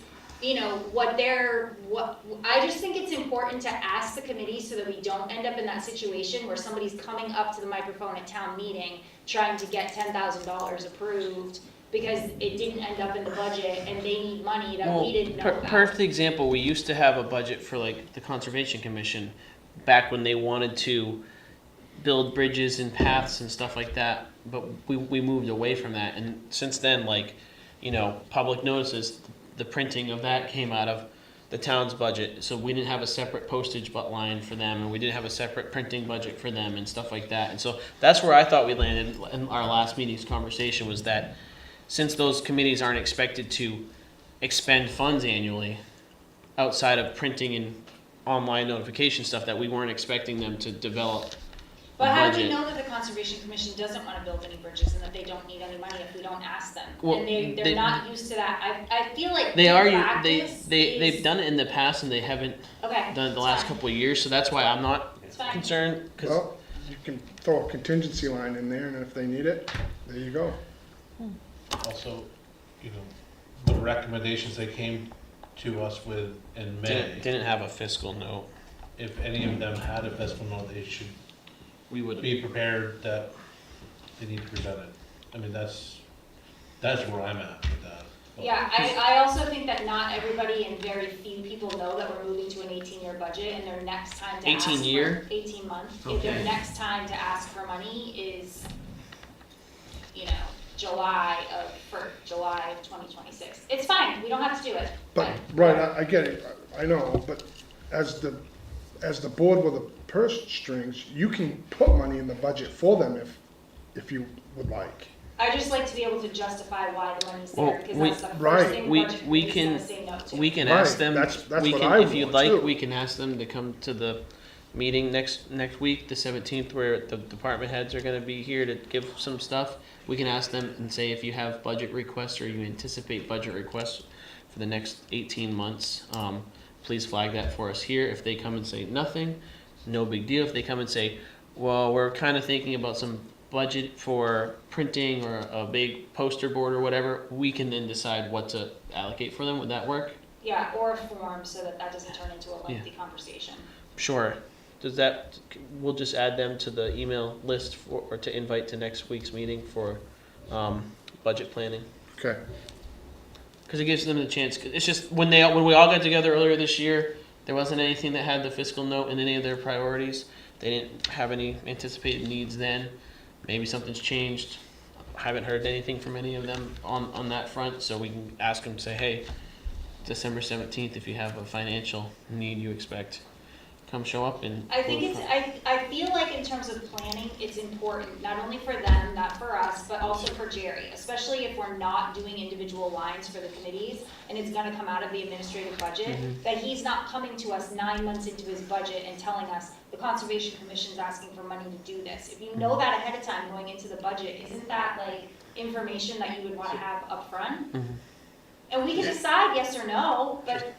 I just think it's important to ask the committee so that we don't end up in that situation where somebody's coming up to the microphone at town meeting trying to get $10,000 approved because it didn't end up in the budget and they need money that well, we didn't know about. perfect example, we used to have a budget for like the Conservation Commission back when they wanted to build bridges and paths and stuff like that, but we moved away from that, and since then, like, public notices, the printing of that came out of the town's budget, so we didn't have a separate postage line for them, and we didn't have a separate printing budget for them and stuff like that, and so that's where I thought we landed in our last meeting's conversation, was that since those committees aren't expected to expend funds annually outside of printing and online notification stuff, that we weren't expecting them to develop But how do we budget. know that the Conservation Commission doesn't wanna build any bridges and that they don't need any money if we don't ask them? Well, And they're they- not used to that, I feel like They are, practice they've is- done it in the past and they haven't Okay, done it the it's last fine. couple of years, so that's why I'm not It's fine. concerned, cause, well, you can throw a contingency line in there, and if they need it, there you go. also, the recommendations they came to us with in May, didn't have a fiscal note, if any of them had a fiscal note, they should we would, be prepared that they need to present it. I mean, that's where I'm at with that. Yeah, I also think that not everybody and very few people know that we're moving to an 18-year budget and their next time to ask 18 year? 18 months. If their Okay. next time to ask for money is, July of 2026. It's fine, we don't have to do it. But, right, I get it, I know, but as the board with the purse strings, you can put money in the budget for them if you would like. I just like to be able to justify why the money's there, Well, because we- that's the right. first thing We- budget we committee's can- gonna say no to. we can Right, ask them, that's we what can, I if you'd want, like, too. we can ask them to come to the meeting next week, the 17th, where the department heads are gonna be here to give some stuff. We can ask them and say if you have budget requests or you anticipate budget requests for the next 18 months, please flag that for us here. If they come and say nothing, no big deal. If they come and say, well, we're kind of thinking about some budget for printing or a big poster board or whatever, we can then decide what to allocate for them. Would that work? Yeah, or a form, so that doesn't turn into a lengthy conversation. Sure. We'll just add them to the email list or to invite to next week's meeting for budget planning. Okay, Because it gives them the chance, 'cause it's just, when we all got together earlier this year, there wasn't anything that had the fiscal note in any of their priorities. They didn't have any anticipated needs then. Maybe something's changed. I haven't heard anything from any of them on that front, so we can ask them, say, hey, December 17th, if you have a financial need you expect, come show up and. I think I feel like in terms of planning, it's important, not only for them, not for us, but also for Jerry, especially if we're not doing individual lines for the committees, and it's gonna come out of the administrative budget, that he's not coming to us 9 months into his budget and telling us, the Conservation Commission's asking for money to do this. If you know that ahead of time going into the budget, isn't that like information that you would wanna have upfront? And we can decide yes or no, but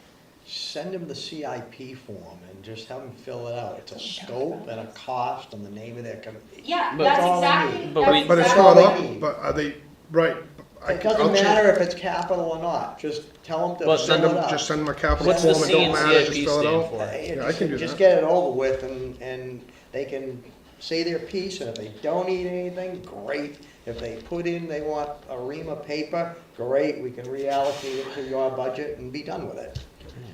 Send them the CIP form and just have them fill it out. It's a scope and a cost and the name of their committee. yeah, But- that's That's all they exactly, need. But that's we- but it's exactly- not all up, they need. but are they, right, It I'll doesn't change- matter if it's capital or not, just tell them Well, to Send fill it them, out. just send them a capital What's the form, it C don't and matter, just CIP fill it stand out. for? Yeah, I can do Just that. get it over with and they can say their piece, and if they don't need anything, great. If they put in, they want a ream of paper, great, we can reallocate it to your budget and be done with it.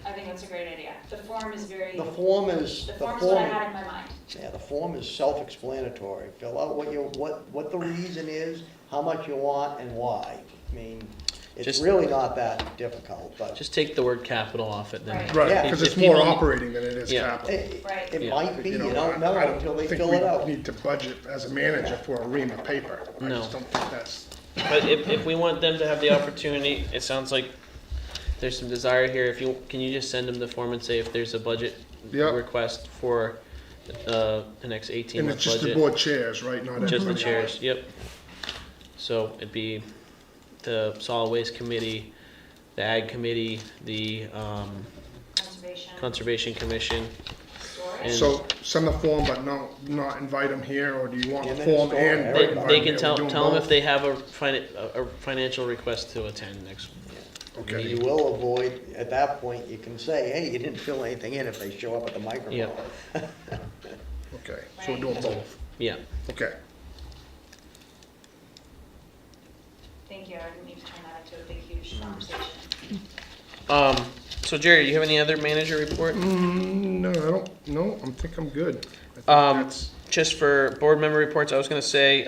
I think that's a great idea. The form is very, The form is, the the form's what I form, had in my mind. yeah, the form is self-explanatory. Fill out what the reason is, how much you want, and why. I mean, it's Just- really not that difficult, but Just take the word capital off it then. Right. Right, Yeah. because If it's more people- operating than it is Yeah. capital. Right. it Yeah. might be, you know, don't know I until they think fill we it out. need to budget as a manager for a ream of paper. I No. just don't think that's, But if we want them to have the opportunity, it sounds like there's some desire here. Can you just send them the form and say if there's a budget Yep. request for the next 18 and month it's just the budget? board chairs, right, not everybody. Just the else. chairs, yep. So it'd be the solid waste committee, the ag committee, the Conservation, conservation commission. storage. And So send the form, but not invite them here, or do you want the And then form store and? it. They, invite they them can here? tell We're doing them if both? they have a financial request to attend next. Okay, You will avoid, at that point, you can say, hey, you didn't fill anything in if they show up at the microphone. Yep. okay, so we're doing both, Yeah. okay. Thank you, I didn't need to turn that into a big, huge conversation. So Jerry, you have any other manager report? No, I don't, no, I think I'm good. I think that's- Just for board member reports, I was gonna say,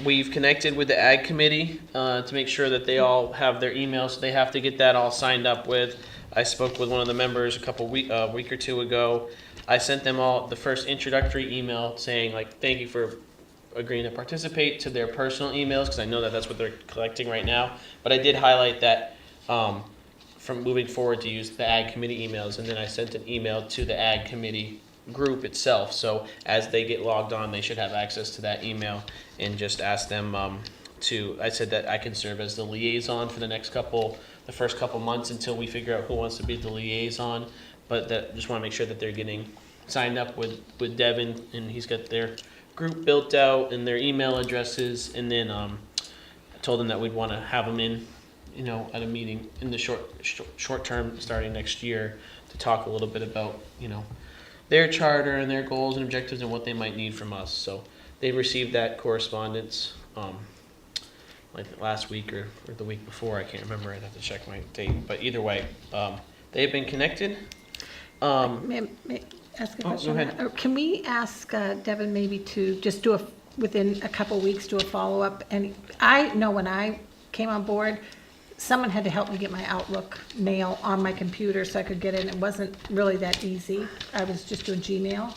we've connected with the ag committee, to make sure that they all have their emails, so they have to get that all signed up with. I spoke with one of the members a week or two ago. I sent them all the first introductory email saying like, thank you for agreeing to participate, to their personal emails, because I know that that's what they're collecting right now. But I did highlight that, from moving forward to use the ag committee emails, and then I sent an email to the ag committee group itself, so as they get logged on, they should have access to that email, and just ask them, I said that I can serve as the liaison for the first couple months until we figure out who wants to be the liaison, but that, just wanna make sure that they're getting signed up with Devin, and he's got their group built out and their email addresses, and then, I told them that we'd wanna have them in, at a meeting in the short term, starting next year, to talk a little bit about, their charter and their goals and objectives and what they might need from us. So they received that correspondence, like last week or the week before, I can't remember, I'd have to check my date, but either way, they've been connected. May I ask a go question? ahead. Or can we ask Devin maybe to just do within a couple weeks, do a follow-up? And I know when I came on board, someone had to help me get my Outlook mail on my computer so I could get in. It wasn't really that easy. I was just doing Gmail.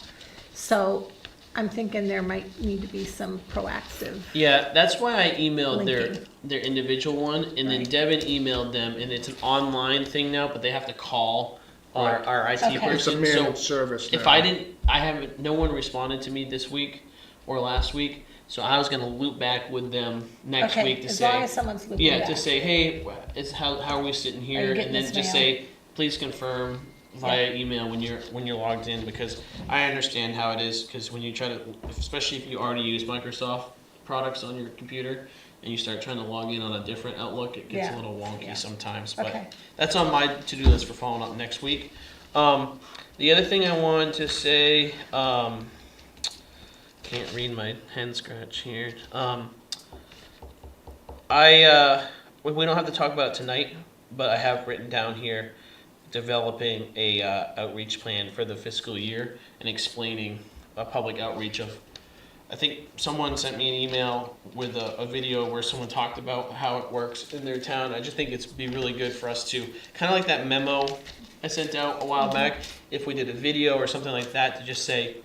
So I'm thinking there might need to be some proactive. Yeah, that's why I emailed Linking. their individual one, and then Right. Devin emailed them, and it's an online thing now, but they have to call our IT Okay. It's a person. managed So service now. if no one responded to me this week or last week, so I was gonna loop back with them next Okay, week to as long say, as someone's looking yeah, back. to say, hey, how are we sitting Are here? you And getting then this just mail? say, please confirm via email when you're logged in, because I understand how it is, because when you try to, especially if you already use Microsoft products on your computer, and you start trying to log in on a different Outlook, it gets a Yeah. little wonky Yeah. sometimes, Okay. but that's on my to-do list for following up next week. The other thing I wanted to say, can't read my hand scratch here. We don't have to talk about it tonight, but I have written down here developing a outreach plan for the fiscal year and explaining a public outreach of. I think someone sent me an email with a video where someone talked about how it works in their town. I just think it's be really good for us to, kind of like that memo I sent out a while back, if we did a video or something like that, to just say,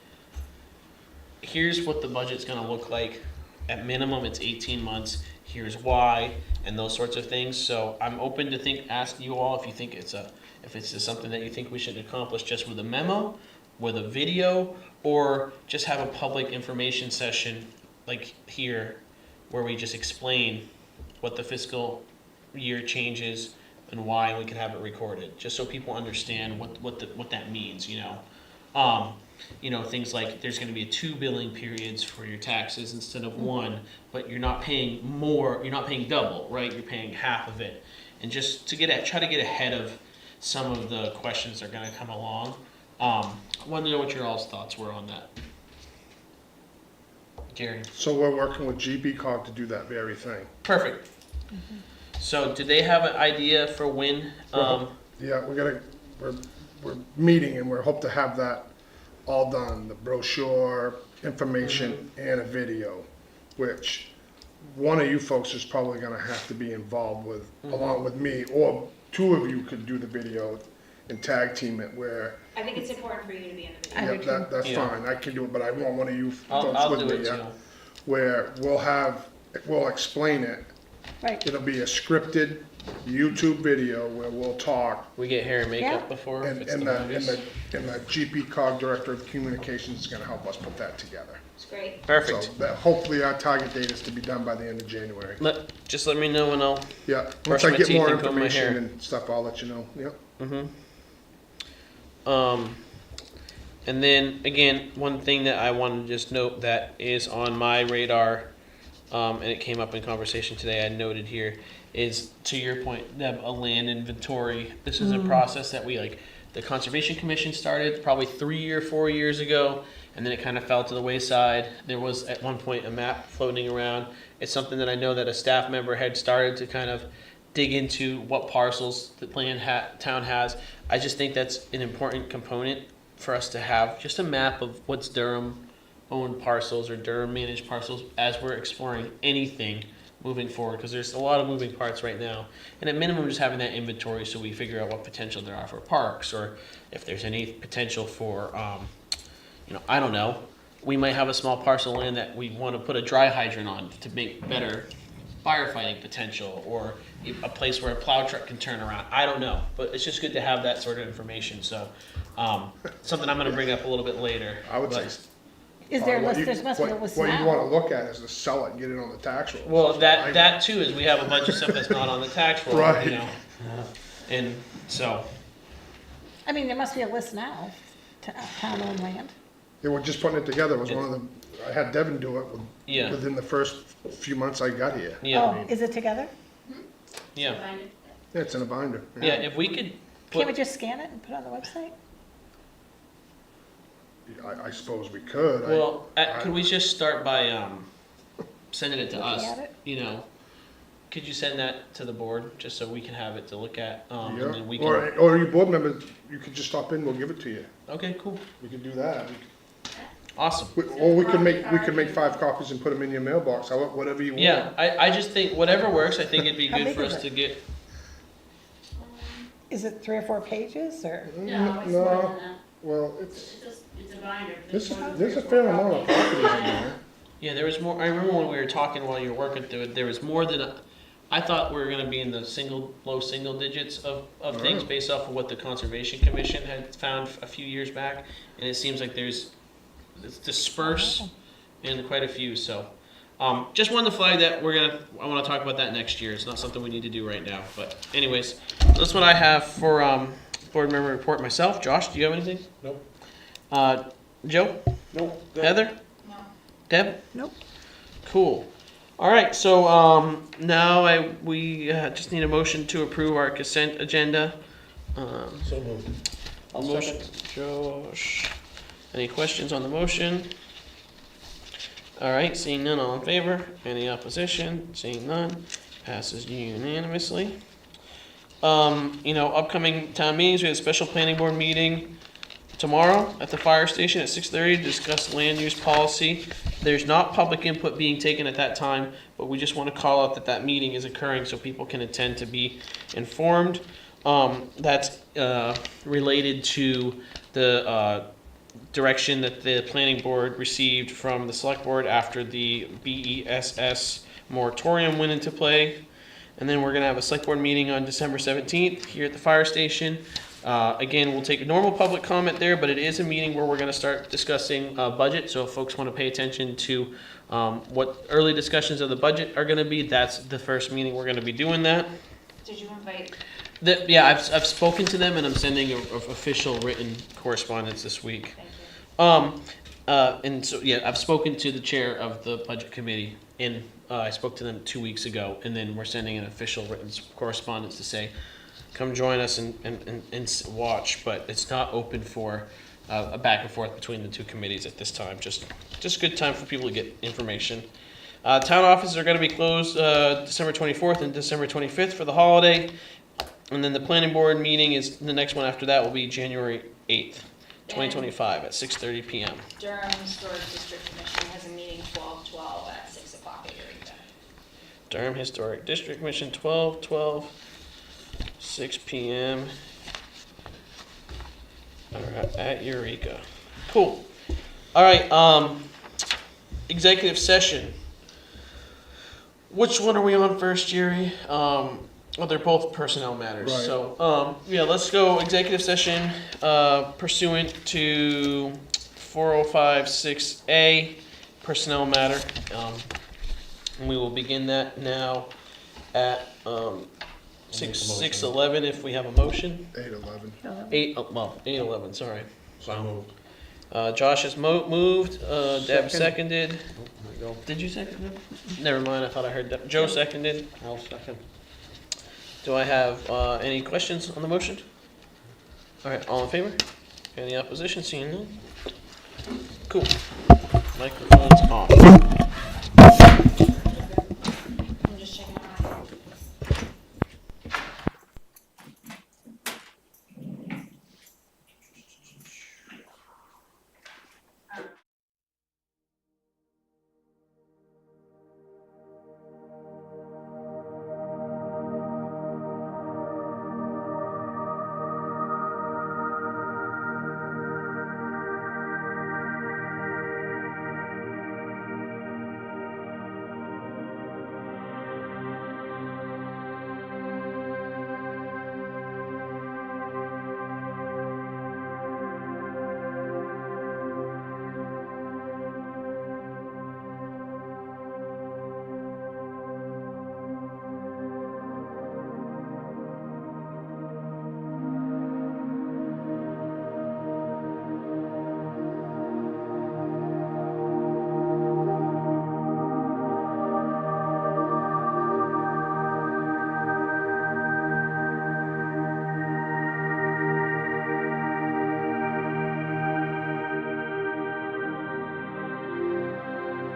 here's what the budget's gonna look like. At minimum, it's 18 months. Here's why, and those sorts of things. So I'm open to ask you all if you think if it's just something that you think we should accomplish just with a memo, with a video, or just have a public information session like here, where we just explain what the fiscal year changes and why we can have it recorded, just so people understand what that means, things like there's gonna be 2 billing periods for your taxes instead of 1, but you're not paying double, right? You're paying half of it. And just to try to get ahead of some of the questions that are gonna come along. I wanted to know what your all's thoughts were on that. Gary? So we're working with GBCog to do that very thing. Perfect. So do they have an idea for when, Yeah, we're meeting and we're hope to have that all done, the brochure, information, and a video, which one of you folks is probably gonna have to be involved with, along with me, or two of you could do the video and tag team it where, I think it's important for you to be in the video. I yeah, do that's Yeah. fine, I can do it, but I want one of you I'll folks do with it me, yeah. too. Where we'll explain it. Right. It'll be a scripted YouTube video where we'll talk. We get hair and makeup Yeah. before. if And, it's and the the, and longest. the, and the GP cog director of communications is gonna help us put that together. It's great. Perfect. So that, hopefully our target date is to be done by the end of January. Just let me know and I'll. Yeah, Brush once I my get teeth more and comb my information hair. and stuff, I'll let you know, yep. And then again, one thing that I want to just note that is on my radar, and it came up in conversation today, I noted here, is to your point, Deb, a land inventory. This is a process that the Conservation Commission started probably 3 or 4 years ago, and then it kind of fell to the wayside. There was at one point a map floating around. It's something that I know that a staff member had started to kind of dig into what parcels the town has. I just think that's an important component for us to have, just a map of what's Durham owned parcels or Durham managed parcels as we're exploring anything moving forward, because there's a lot of moving parts right now. And at minimum, just having that inventory so we figure out what potential there are for parks, or if there's any potential for, I don't know, we might have a small parcel of land that we want to put a dry hydrant on to make better firefighting potential, or a place where a plow truck can turn around. I don't know, but it's just good to have that sort of information. So, something I'm going to bring up a little bit later. I would but- say. Is there a what list, you- there must be a list What you wanna now. look at is to sell it and get it on the tax roll. Well, that too is we have a bunch of stuff that's not on the tax roll, Right. you know, and so I mean, there must be a list now, town-owned land. They were just putting it together, it was one of the, I had Devin do it Yeah. within the first few months I got here. yeah, Oh, is it together? yeah, Find it. Yeah, it's in a binder. yeah. If we could Can't we put, just scan it and put it on the website? I suppose we could. well, could we just start by sending it to Looking us? at it? You know, could you send that to the board just so we can have it to look at, and Yeah, then we can. or you board members, you could just stop in, we'll give it to you. Okay, cool, We could do that. awesome. Or we could make 5 copies and put them in your mailbox, whatever you want. Yeah, I just think whatever works. I think it'd be How good big for is us it? to get. Is it 3 or 4 pages, or? No, it's more than that. Well, it's, It's a binder. there's a fair amount of properties in there. Yeah, there was more. I remember when we were talking while you were working through it. There was more than I thought we were going to be in the low single digits of things Alright. based off of what the Conservation Commission had found a few years back, and it seems like it's dispersed in quite a few. So, just wanted to flag that I want to talk about that next year. It's not something we need to do right now, but anyways, that's what I have for board member report. Myself, Josh, do you have anything? Nope. Joe, Nope. Heather, No. Deb. Nope. Cool. All right, so now we just need a motion to approve our consent agenda. So moved. I'll Motion, second. Josh. Any questions on the motion? All right, seeing none, all in favor? Any opposition? Seeing none, passes unanimously. Upcoming town meetings, we have a special planning board meeting tomorrow at the fire station at 6:30 to discuss land use policy. There's not public input being taken at that time, but we just want to call out that meeting is occurring so people can attend to be informed. That's related to the direction that the planning board received from the select board after the BESS moratorium went into play. And then we're gonna have a select board meeting on December 17th here at the fire station. Again, we'll take a normal public comment there, but it is a meeting where we're gonna start discussing budget. So if folks wanna pay attention to what early discussions of the budget are gonna be, that's the first meeting we're gonna be doing that. Did you invite? Yeah, I've spoken to them and I'm sending a official written correspondence this week. Thank you. And so, yeah, I've spoken to the chair of the budget committee, and I spoke to them 2 weeks ago, and then we're sending an official written correspondence to say, come join us and watch, but it's not open for a back and forth between the two committees at this time. Just good time for people to get information. Town offices are gonna be closed December 24th and December 25th for the holiday. And then the planning board meeting is, the next one after that will be January 8th, 2025 at 6:30 PM. Durham Historic District Commission has a meeting 12/12 at 6 o'clock at Eureka. Durham Historic District Commission, 12/12, 6 PM. At Eureka. Cool. All right, executive session. Which one are we on first, Jerry? Well, they're both personnel matters. Right. So, yeah, let's go executive session pursuant to 4056A, personnel matter. And we will begin that now at 6:11 if we have a motion. 8:11. 8:11, sorry. Josh has moved, Deb seconded. There you go. Did you second it? Never mind, I thought I heard Deb. Joe seconded. I'll second. Do I have any questions on the motion? All right, all in favor? Any opposition? Seeing none? Cool. Microphone's on.